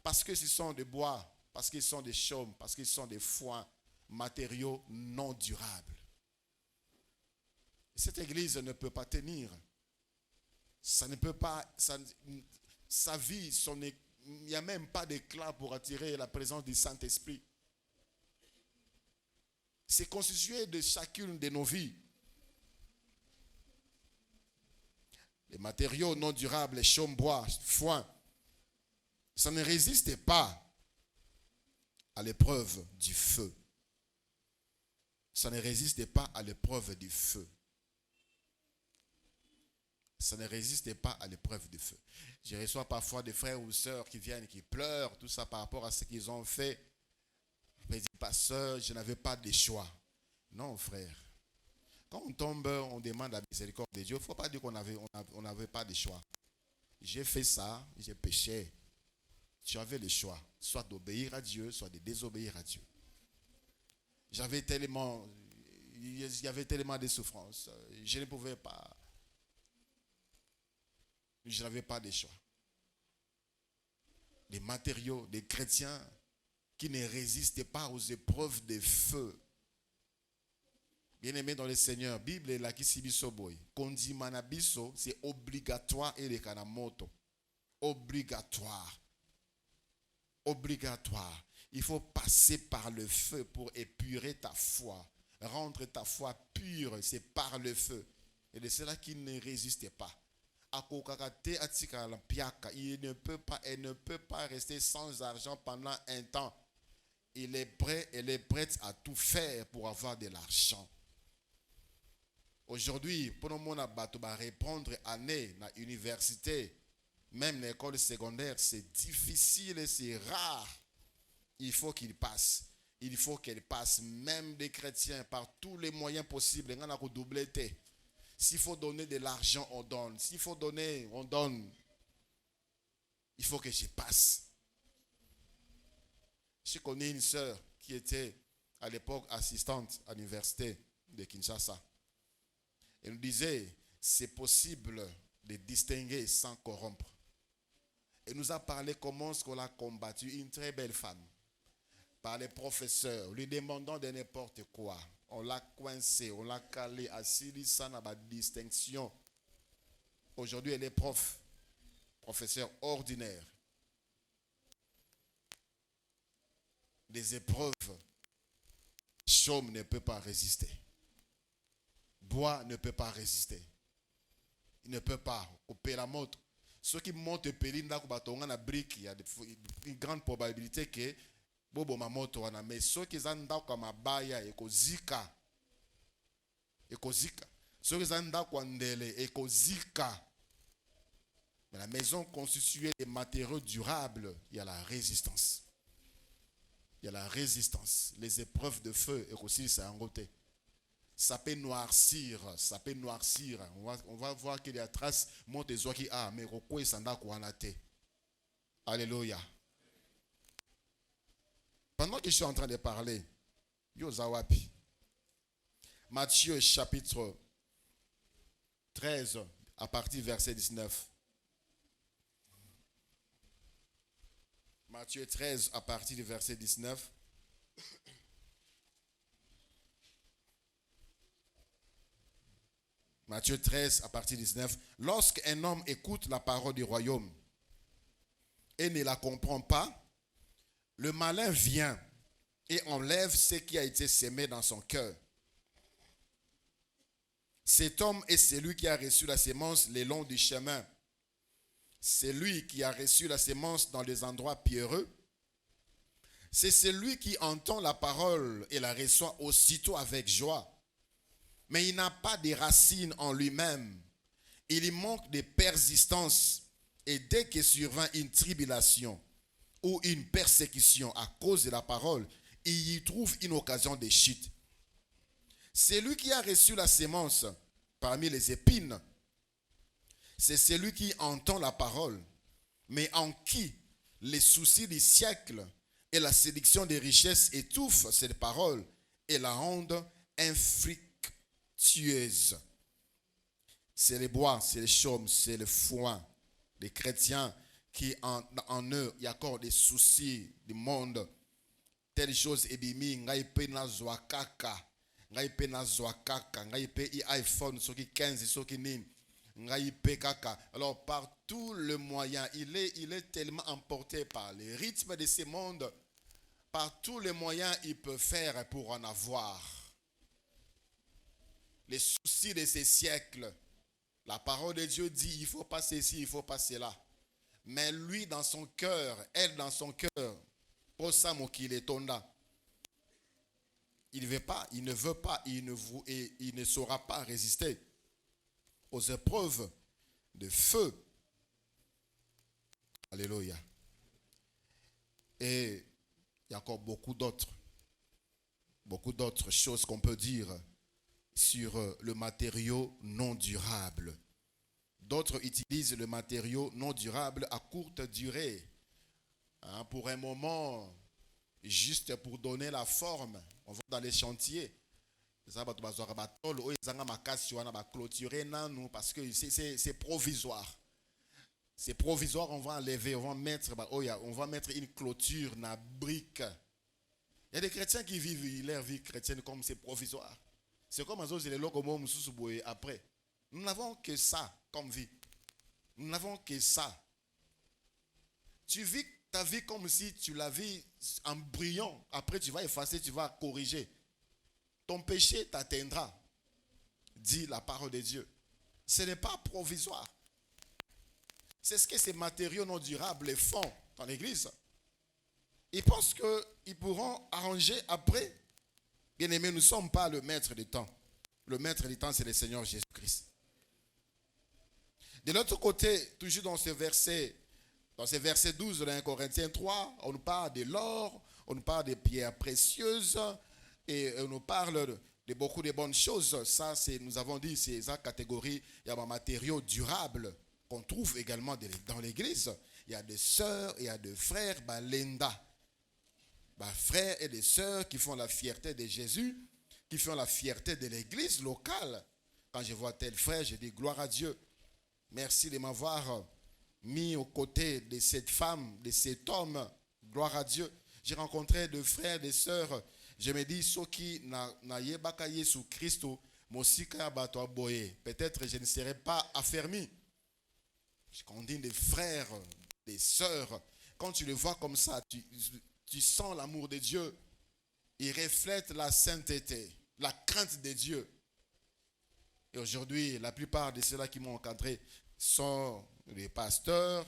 Parce que ce sont des bois, parce qu'ils sont des chaumes, parce qu'ils sont des foins, matériaux non durables. Cette église ne peut pas tenir. Ça ne peut pas, sa vie, il n'y a même pas d'éclat pour attirer la présence du Saint-Esprit. C'est constitué de chacune de nos vies. Les matériaux non durables, les chaumes, bois, foin, ça ne résiste pas à l'épreuve du feu. Ça ne résiste pas à l'épreuve du feu. Ça ne résiste pas à l'épreuve du feu. Je reçois parfois des frères ou sœurs qui viennent, qui pleurent, tout ça par rapport à ce qu'ils ont fait. Ils disent, pasteur, je n'avais pas de choix. Non, frère. Quand on tombe, on demande la miséricorde de Dieu. Il ne faut pas dire qu'on n'avait pas de choix. J'ai fait ça, j'ai péché. Tu avais le choix, soit d'obéir à Dieu, soit de désobéir à Dieu. Il y avait tellement de souffrances. Je ne pouvais pas. Je n'avais pas de choix. Les matériaux des chrétiens qui ne résistent pas aux épreuves de feu. Bien-aimés dans le Seigneur, Bible est là qui sibiso boy. Kondi manabiso, c'est obligatoire et le kanamoto. Obligatoire. Obligatoire. Il faut passer par le feu pour épurer ta foi. Rendre ta foi pure, c'est par le feu. Et de cela qui ne résiste pas. Il ne peut pas rester sans argent pendant un temps. Elle est prête à tout faire pour avoir de l'argent. Aujourd'hui, pour nous répondre année dans l'université, même l'école secondaire, c'est difficile et c'est rare. Il faut qu'il passe. Il faut qu'elle passe, même des chrétiens, par tous les moyens possibles. S'il faut donner de l'argent, on donne. S'il faut donner, on donne. Il faut que je passe. Je connais une sœur qui était à l'époque assistante à l'université de Kinshasa. Elle nous disait, c'est possible de distinguer sans corrompre. Elle nous a parlé comment est-ce qu'on l'a combattu, une très belle femme, par les professeurs, lui demandant de n'importe quoi. On l'a coincé, on l'a calé, assis sans la distinction. Aujourd'hui, elle est professeur ordinaire. des épreuves, chaume ne peut pas résister. Bois ne peut pas résister. Il ne peut pas couper la moto. Ceux qui montent Pélinda Kubatonga na brique, il y a une grande probabilité que bobo ma moto wana, mais ceux qui zanda kwa mabaya ekozika. Ekozika. Ceux qui zanda kwa ndele ekozika. Mais la maison constituée des matériaux durables, il y a la résistance. Il y a la résistance. Les épreuves de feu, et aussi c'est en côté. Ça peut noircir, ça peut noircir. On va voir qu'il y a traces, monte et qui a, mais roko et sanda kouanate. Alléluia. Pendant que je suis en train de parler, Yozawapi, Matthieu chapitre 13, à partir du verset 19. Matthieu 13, à partir du verset 19. Matthieu 13, à partir du 19. Lorsqu'un homme écoute la parole du royaume et ne la comprend pas, le malin vient et enlève ce qui a été semé dans son cœur. Cet homme est celui qui a reçu la sémence le long du chemin. C'est lui qui a reçu la sémence dans des endroits pierreux. C'est celui qui entend la parole et la reçoit aussitôt avec joie. Mais il n'a pas de racines en lui-même. Il y manque de persistance. Et dès que survint une tribulation ou une persécution à cause de la parole, il y trouve une occasion de chute. Celui qui a reçu la sémence parmi les épines, c'est celui qui entend la parole, mais en qui les soucis du siècle et la séduction des richesses étouffent cette parole et la rendent infructueuse. C'est les bois, c'est les chaumes, c'est le foin. Les chrétiens qui en eux, il y a encore des soucis du monde. Telle chose est bimi, ngai pe na zwakaka, ngai pe na zwakaka, ngai pe iPhone, soki 15, soki nin. Alors par tout le moyen, il est tellement emporté par les rythmes de ce monde, par tous les moyens il peut faire pour en avoir. Les soucis de ces siècles, la parole de Dieu dit il faut passer ici, il faut passer là. Mais lui dans son cœur, elle dans son cœur, pour ça qu'il est tonda. Il ne veut pas, il ne saura pas résister aux épreuves de feu. Alléluia. Et il y a encore beaucoup d'autres choses qu'on peut dire sur le matériau non durable. D'autres utilisent le matériau non durable à courte durée. Pour un moment, juste pour donner la forme. On va dans les chantiers. Parce que c'est provisoire. C'est provisoire, on va enlever, on va mettre une clôture dans la brique. Il y a des chrétiens qui vivent leur vie chrétienne comme c'est provisoire. C'est comme après. Nous n'avons que ça comme vie. Nous n'avons que ça. Tu vis ta vie comme si tu la vis en brillant. Après, tu vas effacer, tu vas corriger. Ton péché t'atteindra, dit la parole de Dieu. Ce n'est pas provisoire. C'est ce que ces matériaux non durables font dans l'église. Ils pensent qu'ils pourront arranger après. Bien aimé, nous ne sommes pas le maître du temps. Le maître du temps, c'est le Seigneur Jésus-Christ. De l'autre côté, toujours dans ce verset 12 de 1 Corinthiens 3, on nous parle de l'or, on nous parle des pierres précieuses, et on nous parle de beaucoup de bonnes choses. Ça, nous avons dit, c'est la catégorie, il y a des matériaux durables qu'on trouve également dans l'église. Il y a des sœurs, il y a des frères, Balenda. Frères et des sœurs qui font la fierté de Jésus, qui font la fierté de l'église locale. Quand je vois tel frère, je dis gloire à Dieu. Merci de m'avoir mis aux côtés de cette femme, de cet homme. Gloire à Dieu. J'ai rencontré des frères, des sœurs. Je me dis, ceux qui n'ont pas Jésus Christ, peut-être je ne serai pas affermi. Quand on dit des frères, des sœurs, quand tu les vois comme ça, tu sens l'amour de Dieu. Il reflète la sainteté, la crainte de Dieu. Et aujourd'hui, la plupart de ceux-là qui m'ont rencontré sont des pasteurs,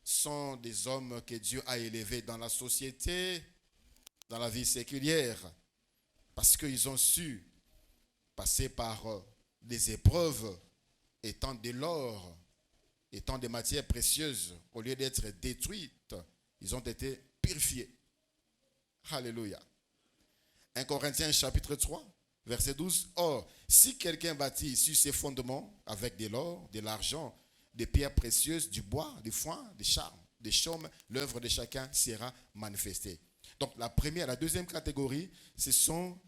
sont des hommes que Dieu a élevés dans la société, dans la vie séculière, parce qu'ils ont su passer par des épreuves, étant de l'or, étant des matières précieuses, au lieu d'être détruites, ils ont été purifiés. Alléluia. 1 Corinthiens chapitre 3, verset 12. Or, si quelqu'un bâtit sur ses fondements avec de l'or, de l'argent, des pierres précieuses, du bois, du foin, des charmes, des chaumes, l'œuvre de chacun sera manifestée. Donc la deuxième catégorie, ce sont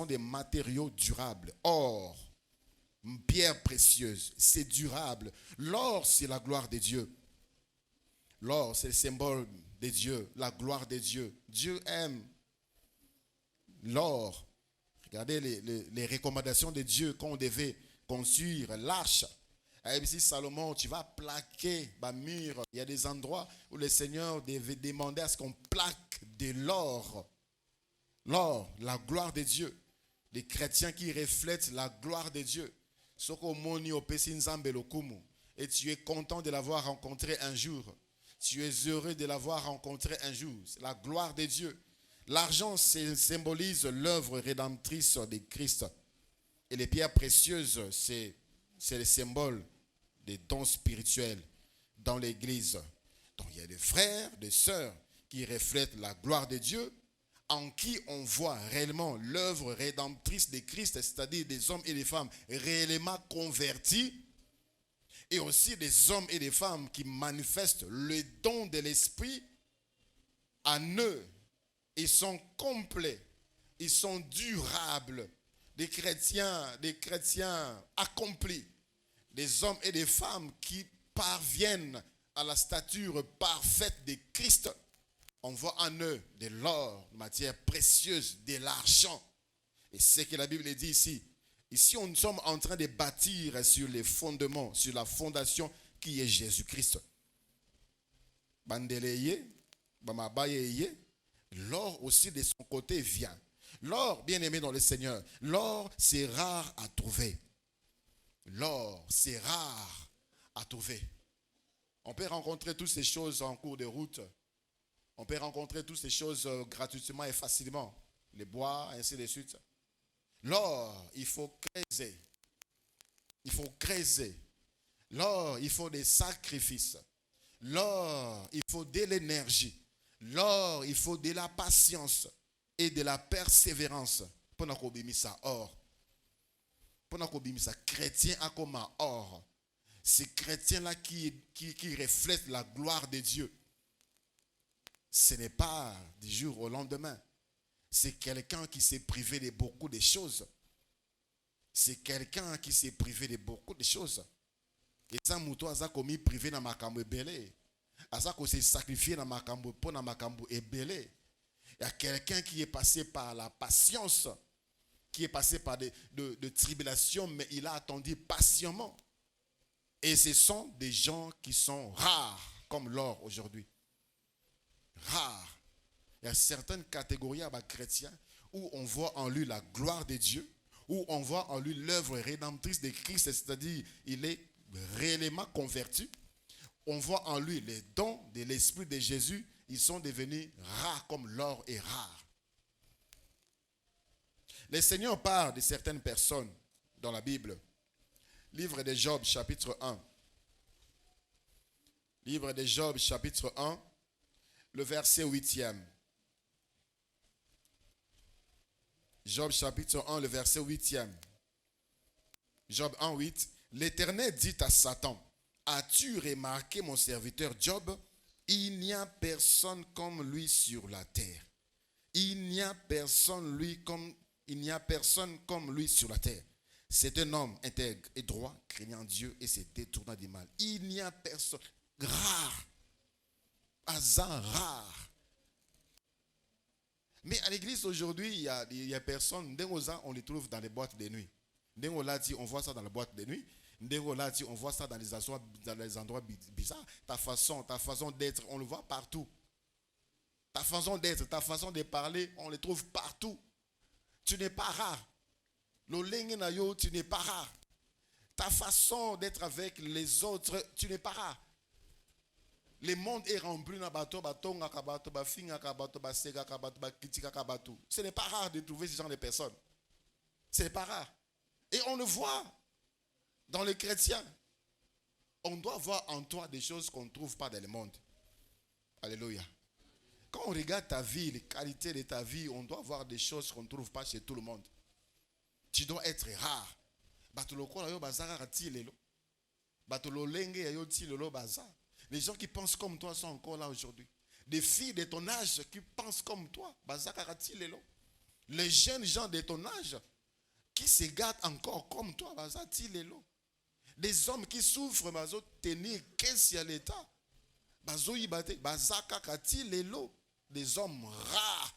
des matériaux durables. Or, pierre précieuse, c'est durable. L'or, c'est la gloire de Dieu. L'or, c'est le symbole de Dieu, la gloire de Dieu. Dieu aime l'or. Regardez les recommandations de Dieu quand on devait construire l'arche. Si Salomon, tu vas plaquer ma mur. Il y a des endroits où le Seigneur devait demander à ce qu'on plaque de l'or. L'or, la gloire de Dieu. Les chrétiens qui reflètent la gloire de Dieu. Et tu es content de l'avoir rencontré un jour. Tu es heureux de l'avoir rencontré un jour. C'est la gloire de Dieu. L'argent symbolise l'œuvre rédemptrice de Christ. Et les pierres précieuses, c'est le symbole des dons spirituels dans l'église. Donc il y a des frères, des sœurs qui reflètent la gloire de Dieu, en qui on voit réellement l'œuvre rédemptrice de Christ, c'est-à-dire des hommes et des femmes réellement convertis, et aussi des hommes et des femmes qui manifestent le don de l'esprit en eux. Ils sont complets, ils sont durables, des chrétiens accomplis, des hommes et des femmes qui parviennent à la stature parfaite de Christ. On voit en eux de l'or, de matière précieuse, de l'argent. Et c'est ce que la Bible dit ici. Ici, nous sommes en train de bâtir sur les fondements, sur la fondation qui est Jésus-Christ. Bandeleye, bamabayeye, l'or aussi de son côté vient. L'or, bien aimé dans le Seigneur, l'or c'est rare à trouver. L'or c'est rare à trouver. On peut rencontrer toutes ces choses en cours de route. On peut rencontrer toutes ces choses gratuitement et facilement. Les bois, ainsi de suite. L'or, il faut creuser. Il faut creuser. L'or, il faut des sacrifices. L'or, il faut de l'énergie. L'or, il faut de la patience et de la persévérance. Pour nous obéir or. Pour nous obéir chrétien à comme or. Ces chrétiens-là qui reflètent la gloire de Dieu. Ce n'est pas du jour au lendemain. C'est quelqu'un qui s'est privé de beaucoup de choses. C'est quelqu'un qui s'est privé de beaucoup de choses. Et ça, mouton a commis privé dans ma cambo belé. Asa qu'on s'est sacrifié dans ma cambo pour dans ma cambo et belé. Il y a quelqu'un qui est passé par la patience, qui est passé par de tribulations, mais il a attendu patiemment. Et ce sont des gens qui sont rares, comme l'or aujourd'hui. Rares. Il y a certaines catégories à chrétiens où on voit en lui la gloire de Dieu, où on voit en lui l'œuvre rédemptrice de Christ, c'est-à-dire il est réellement converti. On voit en lui les dons de l'Esprit de Jésus, ils sont devenus rares comme l'or est rare. Le Seigneur parle de certaines personnes dans la Bible. Livre de Job, chapitre 1. Livre de Job, chapitre 1, le verset 8e. Job, chapitre 1, le verset 8e. Job 1, 8. L'Éternel dit à Satan, as-tu remarqué mon serviteur Job? Il n'y a personne comme lui sur la terre. Il n'y a personne comme lui sur la terre. C'est un homme intègre et droit, craignant Dieu et se détournant du mal. Il n'y a personne. Rare. Hasard rare. Mais à l'église aujourd'hui, il y a personne. On les trouve dans les boîtes de nuit. On voit ça dans les boîtes de nuit. On voit ça dans les endroits bizarres. Ta façon d'être, on le voit partout. Ta façon d'être, ta façon de parler, on les trouve partout. Tu n'es pas rare. L'olenge na yo, tu n'es pas rare. Ta façon d'être avec les autres, tu n'es pas rare. Le monde est rempli na bato, batonga kabato, bafinga kabato, basega kabato, bakritika kabato. Ce n'est pas rare de trouver ce genre de personnes. Ce n'est pas rare. Et on le voit dans les chrétiens. On doit voir en toi des choses qu'on ne trouve pas dans le monde. Alléluia. Quand on regarde ta vie, les qualités de ta vie, on doit voir des choses qu'on ne trouve pas chez tout le monde. Tu dois être rare. Les gens qui pensent comme toi sont encore là aujourd'hui. Des filles de ton âge qui pensent comme toi. Les jeunes gens de ton âge qui se gardent encore comme toi. Des hommes qui souffrent, tenir qu'est-ce qu'il y a l'état. Des hommes rares.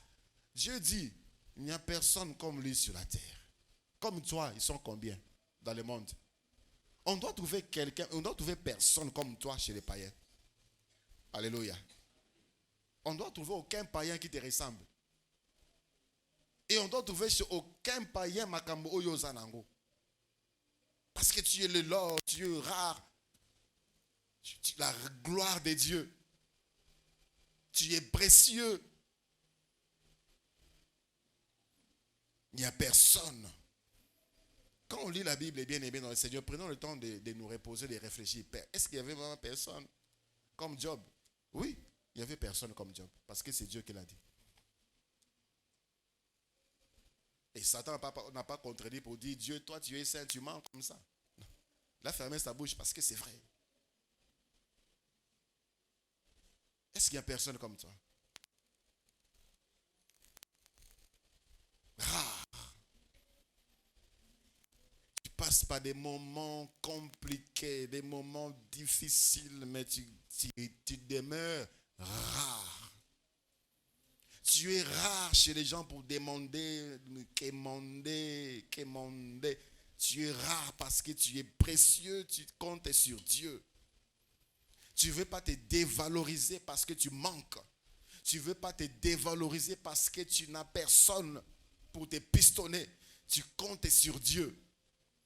Dieu dit, il n'y a personne comme lui sur la terre. Comme toi, ils sont combien dans le monde? On doit trouver quelqu'un, on doit trouver personne comme toi chez les païens. Alléluia. On doit trouver aucun païen qui te ressemble. Et on doit trouver chez aucun païen makambo oyo zanango. Parce que tu es le Lord, tu es rare. Tu es la gloire de Dieu. Tu es précieux. Il n'y a personne. Quand on lit la Bible, bien aimé dans le Seigneur, prenons le temps de nous reposer, de réfléchir. Est-ce qu'il y avait vraiment personne comme Job? Oui, il y avait personne comme Job. Parce que c'est Dieu qui l'a dit. Et Satan n'a pas contredit pour dire, Dieu, toi tu es saint, tu mens comme ça. Non. Il a fermé sa bouche parce que c'est vrai. Est-ce qu'il n'y a personne comme toi? Rare. Tu passes par des moments compliqués, des moments difficiles, mais tu demeures rare. Tu es rare chez les gens pour demander. Tu es rare parce que tu es précieux, tu comptes sur Dieu. Tu ne veux pas te dévaloriser parce que tu manques. Tu ne veux pas te dévaloriser parce que tu n'as personne pour te pistonner. Tu comptes sur Dieu.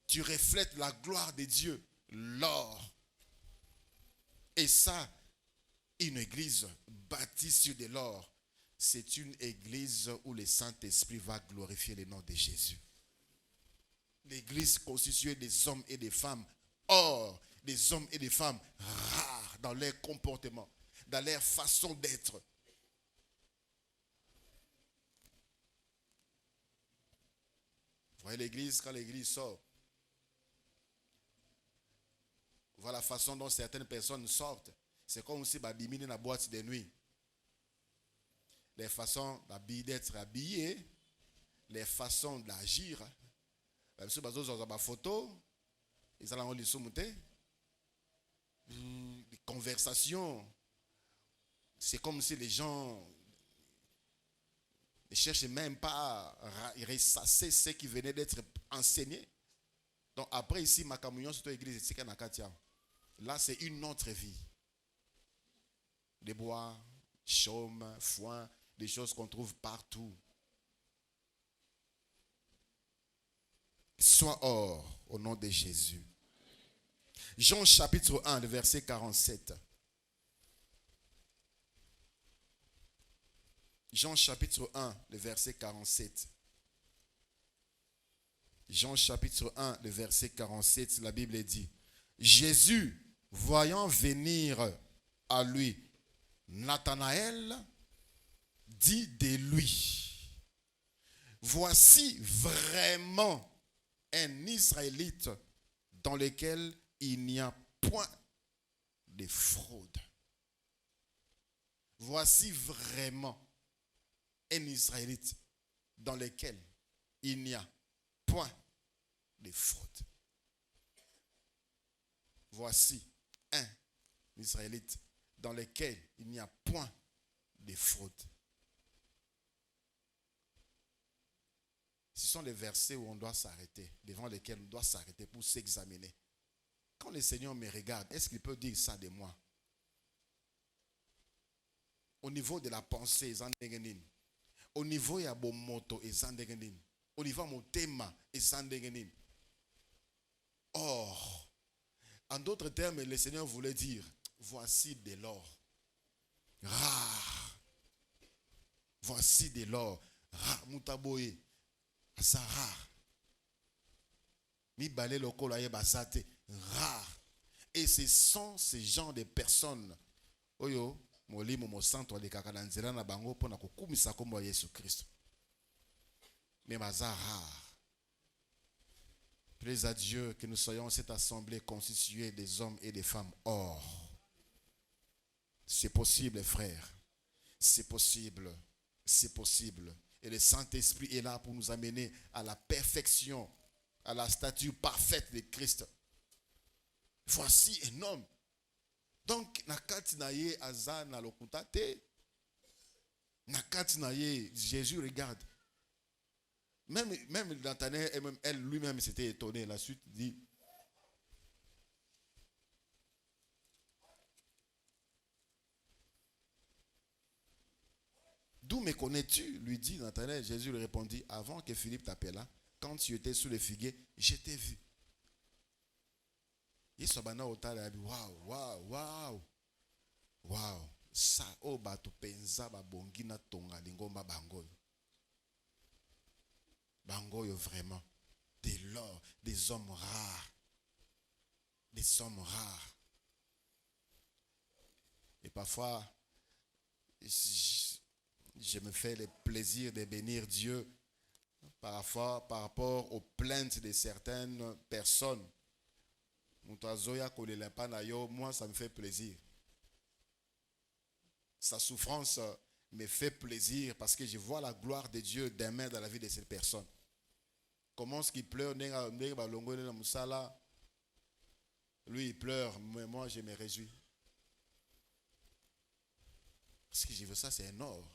Tu reflètes la gloire de Dieu. L'or. Et ça, une église bâtie sur de l'or, c'est une église où le Saint-Esprit va glorifier le nom de Jésus. L'église constituée des hommes et des femmes or, des hommes et des femmes rares dans leur comportement, dans leur façon d'être. Vous voyez l'église, quand l'église sort, voilà la façon dont certaines personnes sortent. C'est comme si diminuer la boîte de nuit. Les façons d'être habillé, les façons d'agir. Les photos, les conversations. C'est comme si les gens ne cherchaient même pas à ressasser ce qui venait d'être enseigné. Donc après ici, ma communion sur l'église, là c'est une autre vie. Des bois, chaume, foin, des choses qu'on trouve partout. Sois or au nom de Jésus. Jean chapitre 1, le verset 47. Jean chapitre 1, le verset 47. Jean chapitre 1, le verset 47, la Bible dit, Jésus, voyant venir à lui Nathanaël, dit de lui, voici vraiment un Israélite dans lequel il n'y a point de fraude. Voici vraiment un Israélite dans lequel il n'y a point de fraude. Voici un Israélite dans lequel il n'y a point de fraude. Ce sont les versets où on doit s'arrêter, devant lesquels on doit s'arrêter pour s'examiner. Quand le Seigneur me regarde, est-ce qu'il peut dire ça de moi? Au niveau de la pensée, au niveau ya bomoto, au niveau motema, or, en d'autres termes, le Seigneur voulait dire, voici de l'or rare. Voici de l'or rare. Mutaboye, ça rare. Mi balé lokolo aye basate rare. Et ce sont ces gens de personnes. Oyo, molimo mo santo de kakana nzela na bango pona kokumisa kombo ya Yesu Christ. Mais baza rare. Plaise à Dieu que nous soyons cette assemblée constituée des hommes et des femmes or. C'est possible, frère. C'est possible. C'est possible. Et le Saint-Esprit est là pour nous amener à la perfection, à la stature parfaite de Christ. Voici un homme. Donc, nakati na ye aza na lokuta te. Nakati na ye, Jésus regarde. Même Nathanaël, elle lui-même s'était étonné. La suite dit, d'où me connais-tu? Lui dit Nathanaël. Jésus lui répondit, avant que Philippe t'appela, quand tu étais sous le figuier, je t'ai vu. Waouh. Ça, oh, bato penza ba bongina tonga lingomba bangoyo. Bangoyo vraiment. Dès lors, des hommes rares. Des hommes rares. Et parfois, je me fais le plaisir de bénir Dieu par rapport aux plaintes de certaines personnes. Moi, ça me fait plaisir. Sa souffrance me fait plaisir parce que je vois la gloire de Dieu demain dans la vie de cette personne. Comment est-ce qu'il pleure? Lui, il pleure, mais moi, je me réjouis. Parce que je veux ça, c'est un or.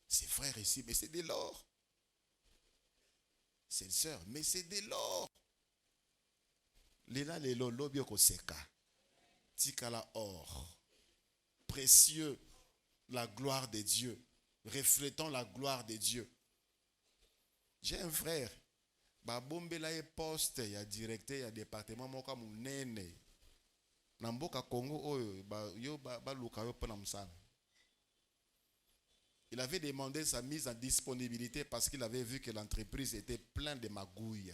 C'est frère ici, mais c'est de l'or. C'est une sœur, mais c'est de l'or. Lela lelo lobio koseka. Tikala or. Précieux, la gloire de Dieu. Reflétant la gloire de Dieu. J'ai un frère. Babombe la poste, il y a directeur, il y a département, moka munene. Namboka Congo oyo ba luka yo pona musala. Il avait demandé sa mise en disponibilité parce qu'il avait vu que l'entreprise était pleine de magouilles.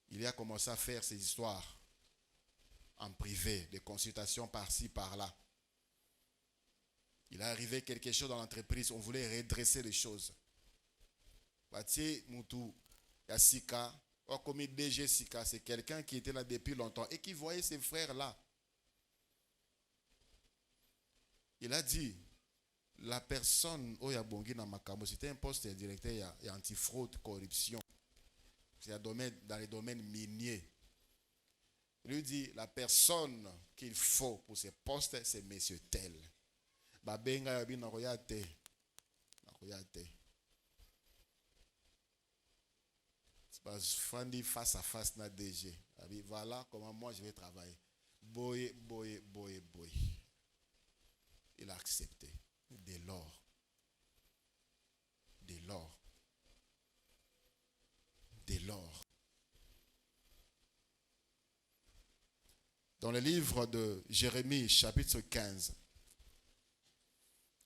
Il a commencé à faire ses histoires en privé, des consultations par-ci, par-là. Il est arrivé quelque chose dans l'entreprise, on voulait redresser les choses. Bati Moutou Yassika, comme DG Sika, c'est quelqu'un qui était là depuis longtemps et qui voyait ses frères là. Il a dit, la personne, c'était un poste de directeur, il y a antifraude, corruption. C'est dans les domaines miniers. Il lui dit, la personne qu'il faut pour ce poste, c'est monsieur tel. Babenga yabi na royate. Face à face na DG. Voilà comment moi je vais travailler. Boy. Il a accepté. De l'or. Dans le livre de Jérémie, chapitre 15.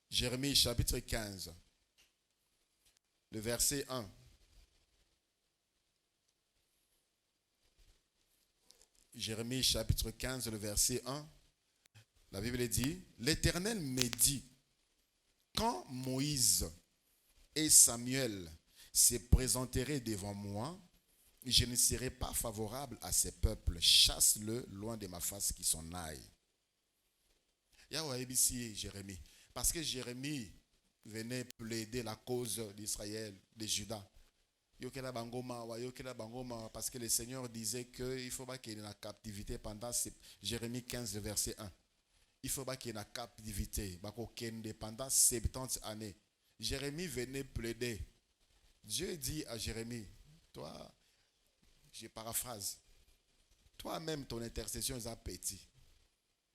Jérémie, chapitre 15. Le verset 1. Jérémie, chapitre 15, le verset 1. La Bible dit, l'Éternel me dit, quand Moïse et Samuel se présenteraient devant moi, je ne serai pas favorable à ces peuples. Chasse-le loin de ma face qui s'en aille. Yahweh ici Jérémie. Parce que Jérémie venait plaider la cause d'Israël, de Juda. Parce que le Seigneur disait qu'il ne faut pas qu'il y ait une captivité pendant Jérémie 15, verset 1. Il ne faut pas qu'il y ait une captivité pendant 70 années. Jérémie venait plaider. Dieu dit à Jérémie, toi, je paraphrase, toi-même ton intercession est petit.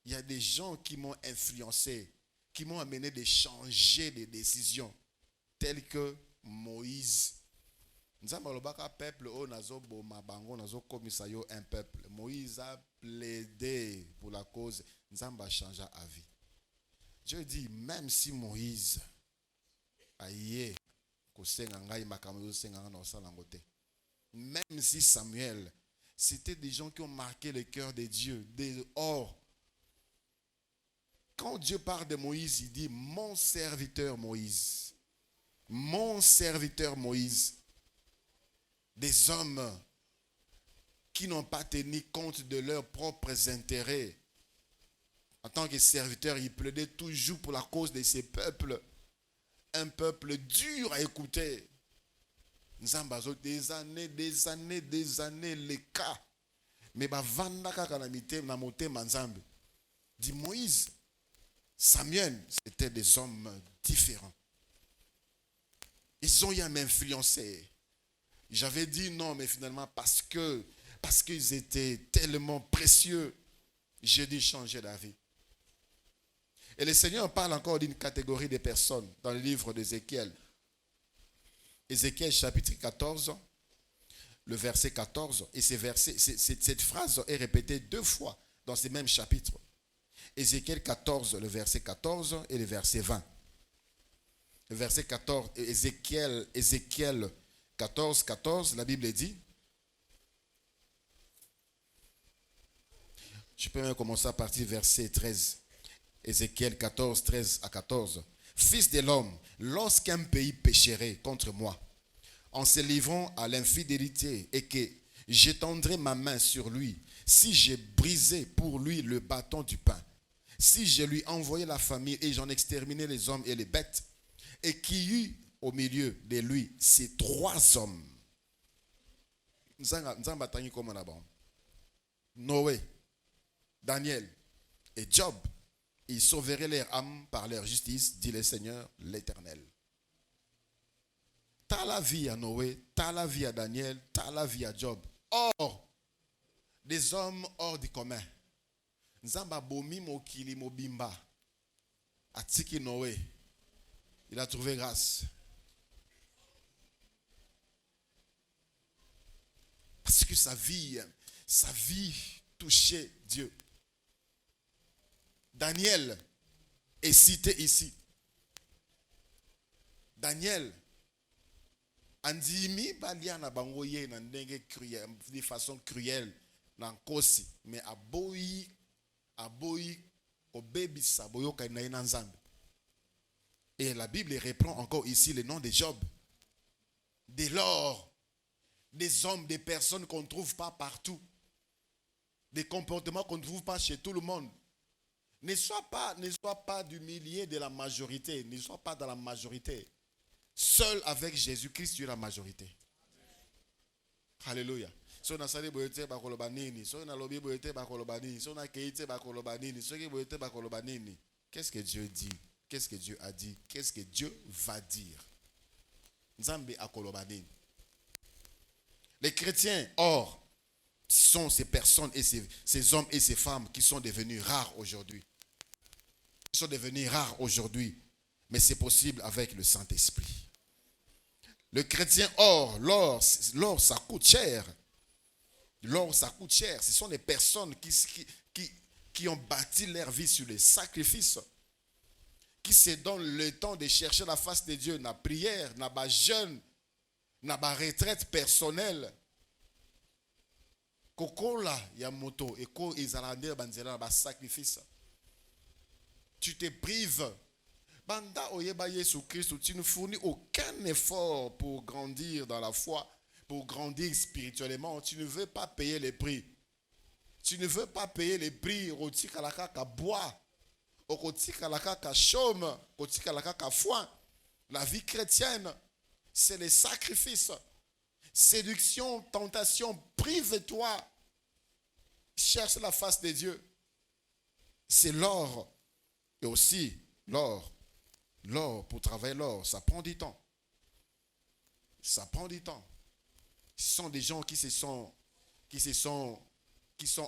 Il y a des gens qui m'ont influencé, qui m'ont amené de changer des décisions, telles que Moïse. Peuple, un peuple. Moïse a plaidé pour la cause. Nzamba changea avis. Dieu dit, même si Moïse aïe, même si Samuel, c'était des gens qui ont marqué le cœur de Dieu. Or, quand Dieu parle de Moïse, il dit, mon serviteur Moïse. Mon serviteur Moïse. Des hommes qui n'ont pas tenu compte de leurs propres intérêts. En tant que serviteur, il plaidait toujours pour la cause de ces peuples. Un peuple dur à écouter. Nzambazo, des années, les cas. Mais vanda kakanamite na motema nzambe. Dit Moïse, Samuel, c'était des hommes différents. Ils ont eu à m'influencer. J'avais dit non, mais finalement, parce qu'ils étaient tellement précieux, j'ai dû changer d'avis. Et le Seigneur parle encore d'une catégorie de personnes dans le livre d'Ézéchiel. Ézéchiel chapitre 14, le verset 14. Et cette phrase est répétée 2 fois dans ce même chapitre. Ézéchiel 14, le verset 14 et le verset 20. Le verset 14, Ézéchiel 14, 14, la Bible dit, je peux même commencer à partir du verset 13. Ézéchiel 14, 13 à 14. Fils de l'homme, lorsqu'un pays pécherait contre moi, en se livrant à l'infidélité, et que j'étendrai ma main sur lui, si j'ai brisé pour lui le bâton du pain, si je lui envoyé la famille et j'en exterminé les hommes et les bêtes, et qui eut au milieu de lui ces 3 hommes. Noé, Daniel et Job, ils sauveraient leur âme par leur justice, dit le Seigneur l'Éternel. T'as la vie à Noé, t'as la vie à Daniel, t'as la vie à Job. Or, des hommes hors du commun. Nzamba bomi mokili mobimba. Atiki Noé. Il a trouvé grâce. Parce que sa vie touchait Dieu. Daniel est cité ici. Daniel, andimi balia na bangoye na ndenge cruel, de façon cruelle, na kosi, mais aboyi obebisa boyoka na ina nzambe. Et la Bible reprend encore ici le nom de Job. Dès lors, des hommes, des personnes qu'on ne trouve pas partout, des comportements qu'on ne trouve pas chez tout le monde. Ne sois pas du millier de la majorité, ne sois pas dans la majorité. Seul avec Jésus-Christ, tu es la majorité. Alléluia. Si on a sali boyete bakolobanini, si on a lobi boyete bakolobanini, si on a keite bakolobanini, si on a boyete bakolobanini. Qu'est-ce que Dieu dit? Qu'est-ce que Dieu a dit? Qu'est-ce que Dieu va dire? Nzambe akolobanini. Les chrétiens, or, sont ces personnes et ces hommes et ces femmes qui sont devenus rares aujourd'hui. Ils sont devenus rares aujourd'hui. Mais c'est possible avec le Saint-Esprit. Le chrétien, or, l'or, ça coûte cher. L'or, ça coûte cher. Ce sont des personnes qui ont bâti leur vie sur les sacrifices. Qui se donnent le temps de chercher la face de Dieu. Na prière, na ba jeûne, na ba retraite personnelle. Kokola yamoto eko izalande banzela ba sacrifice. Tu te prives. Banda oyeba Yesu Christ, tu ne fournis aucun effort pour grandir dans la foi, pour grandir spirituellement. Tu ne veux pas payer les prix. Tu ne veux pas payer les prix. Roti kalaka ka bois, okoti kalaka ka chaume, okoti kalaka ka foin. La vie chrétienne, c'est les sacrifices. Séduction, tentation, prive-toi. Cherche la face de Dieu. C'est l'or. Et aussi, l'or, pour travailler l'or, ça prend du temps. Ça prend du temps. Ce sont des gens qui sont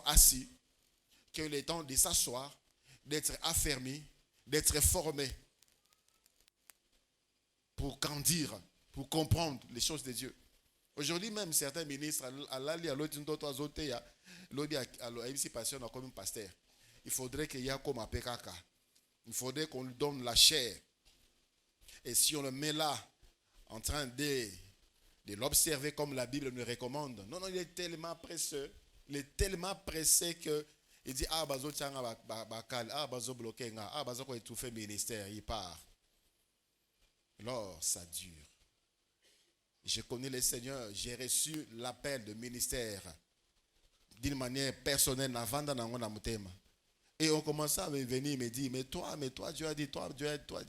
assis, qui ont le temps de s'asseoir, d'être affermi, d'être formé pour grandir, pour comprendre les choses de Dieu. Aujourd'hui même, certains ministres, comme pasteur, il faudrait qu'il y ait comme un PKK. Il faudrait qu'on lui donne la chair. Et si on le met là, en train de l'observer comme la Bible nous recommande, non, il est tellement pressé. Il est tellement pressé que il dit, ah, bazo tchanga bakal, ah, bazo bloqué, ah, bazo ko étouffé ministère, il part. Alors, ça dure. Je connais le Seigneur, j'ai reçu l'appel de ministère d'une manière personnelle, et on commençait à me venir me dire, mais toi, Dieu a dit,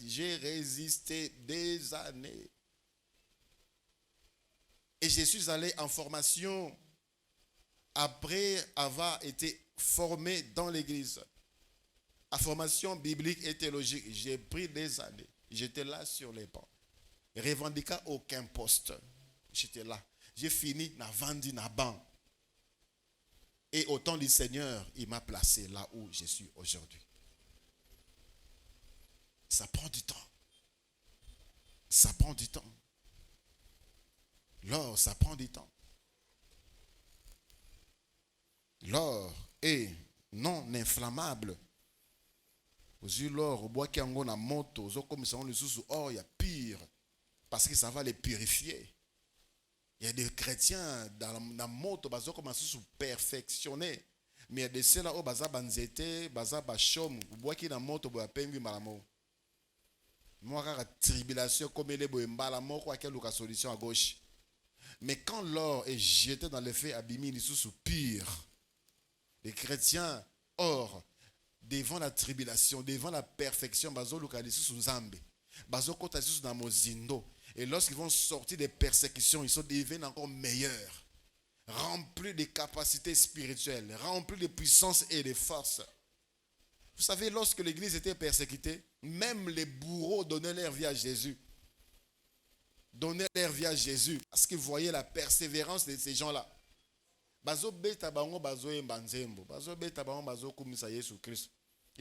j'ai résisté des années. Et je suis allé en formation après avoir été formé dans l'église. À formation biblique et théologique, j'ai pris des années. J'étais là sur les bancs. Revendiquant aucun poste. J'étais là. J'ai fini, n'a vendu, n'a banc. Et au temps du Seigneur, il m'a placé là où je suis aujourd'hui. Ça prend du temps. Ça prend du temps. L'or, ça prend du temps. L'or est non inflammable. L'or, au bois qui a une moto, comme ça, on le sous or, il y a pire. Parce que ça va les purifier. Il y a des chrétiens dans la moto, ils commencent à se perfectionner. Mais il y a des ceux-là où ils ont banzete, ils ont chôme, ils boivent qui dans la moto, ils ont pengu malamo. Moi, la tribulation, comme il est beau, malamo, quoi qu'il y ait une solution à gauche. Mais quand l'or est jeté dans le feu abîmé, ils sont purs. Les chrétiens, or, devant la tribulation, devant la perfection, ils sont localisés sous Zambé. Ils sont localisés dans Mozindo. Et lorsqu'ils vont sortir des persécutions, ils deviennent encore meilleurs. Remplis de capacités spirituelles, remplis de puissance et de force. Vous savez, lorsque l'église était persécutée, même les bourreaux donnaient leur vie à Jésus. Donnaient leur vie à Jésus parce qu'ils voyaient la persévérance de ces gens-là. Les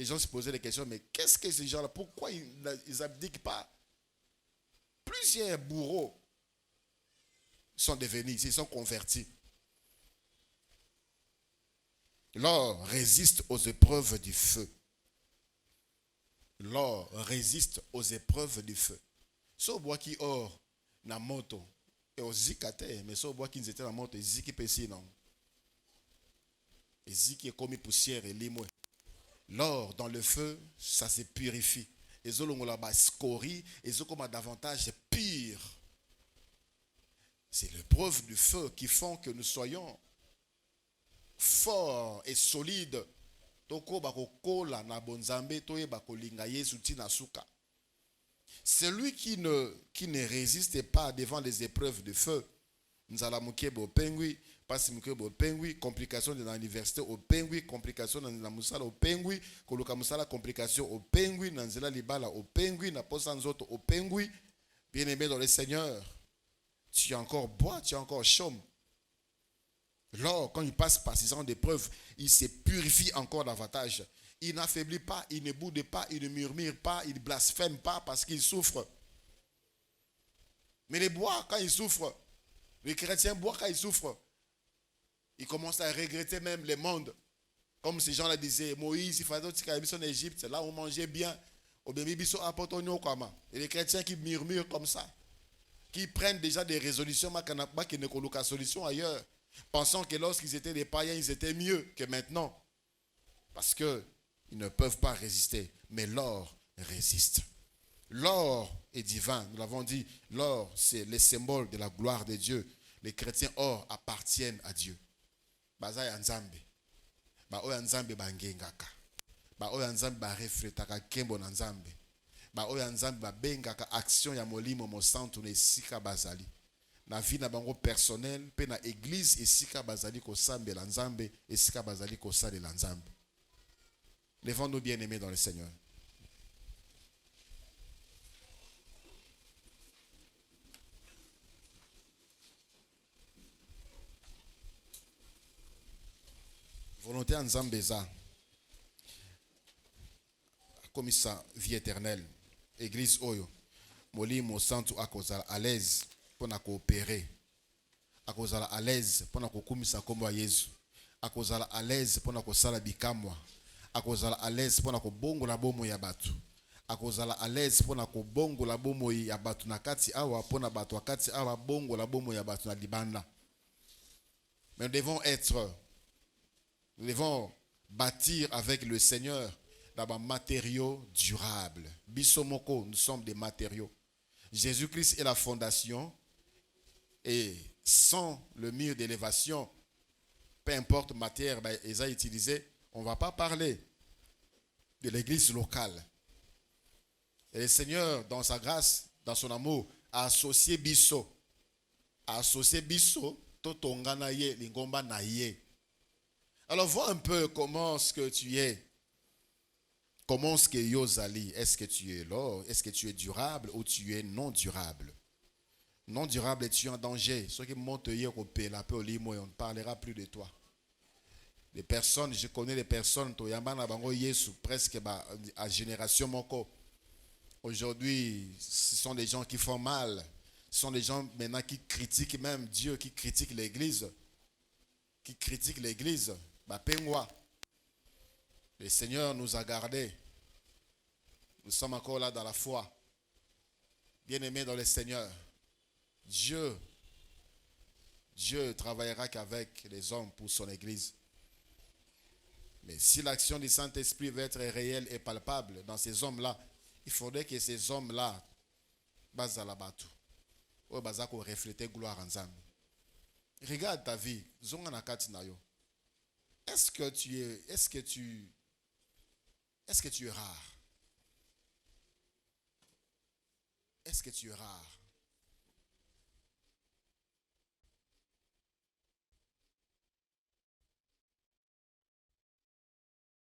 gens se posaient des questions, mais qu'est-ce que ces gens-là, pourquoi ils n'abdiquent pas? Plusieurs bourreaux sont devenus, ils sont convertis. L'or résiste aux épreuves du feu. L'or résiste aux épreuves du feu. So bois qui or na moto et aux zikate, mais so bois qui étaient na moto, ziki pesi non. Et ziki est comme poussière et limoué. L'or dans le feu, ça se purifie. Et zolongola ba scori, et zokoma davantage pire. C'est l'épreuve du feu qui font que nous soyons forts et solides. Celui qui ne résiste pas devant les épreuves de feu, nous allons pengui, parce que pengui, complications de l'université au pengui, complications dans la musala au pengui, koluka musala complications au pengui, nanzela libala au pengui, na posanzoto au pengui. Bien-aimé dans le Seigneur, tu es encore bois, tu es encore chaume. L'or, quand il passe par ces ans d'épreuves, il se purifie encore davantage. Il n'affaiblit pas, il ne boude pas, il ne murmure pas, il ne blasphème pas parce qu'il souffre. Mais les bois, quand ils souffrent, les chrétiens boivent quand ils souffrent. Ils commencent à regretter même le monde. Comme ces gens-là disaient, Moïse, il fallait que en Égypte, c'est là où on mangeait bien. Et les chrétiens qui murmurent comme ça, qui prennent déjà des résolutions, qui ne coloquent la solution ailleurs, pensant que lorsqu'ils étaient des païens, ils étaient mieux que maintenant. Parce qu'ils ne peuvent pas résister. Mais l'or résiste. L'or est divin. Nous l'avons dit, l'or, c'est le symbole de la gloire de Dieu. Les chrétiens or appartiennent à Dieu. Baza ya nzambe. Ba oya nzambe bangengaka. Ba oya nzambe ba refletaka kembo na nzambe. Ba oya nzambe ba bengaka action ya molimo mo santu na esika bazali. Na vie na bango personnel pe na église esika bazali ko sambela nzambe esika bazali ko salela nzambe. Levons-nous bien-aimés dans le Seigneur. Volonté en Zambéza. comme ça vie éternelle. Église oyo molimo santu akozala à l'aise pour na coopérer. Akozala à l'aise pour na kokumisa kombo ya Yesu. Akozala à l'aise pour na kosala bikamwa. Akozala à l'aise pour na kobongola bomo ya batu. Akozala à l'aise pour na kobongola bomo ya batu na kati awa pour na batu kati awa bongola bomo ya batu na libanda. Mais nous devons bâtir avec le Seigneur dans des matériaux durables. Bisomoko, nous sommes des matériaux. Jésus-Christ est la fondation et sans le mur d'élévation, peu importe matière ils ont utilisé, on ne va pas parler de l'église locale. Et le Seigneur, dans sa grâce, dans son amour, a associé Bisso. A associé Bisso, Totongana ye, Lingomba na ye. Alors vois un peu comment est-ce que tu es. Comment est-ce que Yozali? Est-ce que tu es là? Est-ce que tu es durable ou tu es non durable? Non durable, es-tu en danger? Ceux qui montent au pays, on ne parlera plus de toi. Les personnes, je connais les personnes, presque à génération moko. Aujourd'hui, ce sont des gens qui font mal. Ce sont des gens maintenant qui critiquent même Dieu, qui critiquent l'église. Qui critiquent l'église. Le Seigneur nous a gardés. Nous sommes encore là dans la foi. Bien-aimés dans le Seigneur. Dieu travaillera qu'avec les hommes pour son église. Mais si l'action du Saint-Esprit veut être réelle et palpable dans ces hommes-là, il faudrait que ces hommes-là bazalabatu ou bazako refléter gloire en Zambie. Regarde ta vie, zonga kati na yo. Est-ce que tu es rare? Est-ce que tu es rare?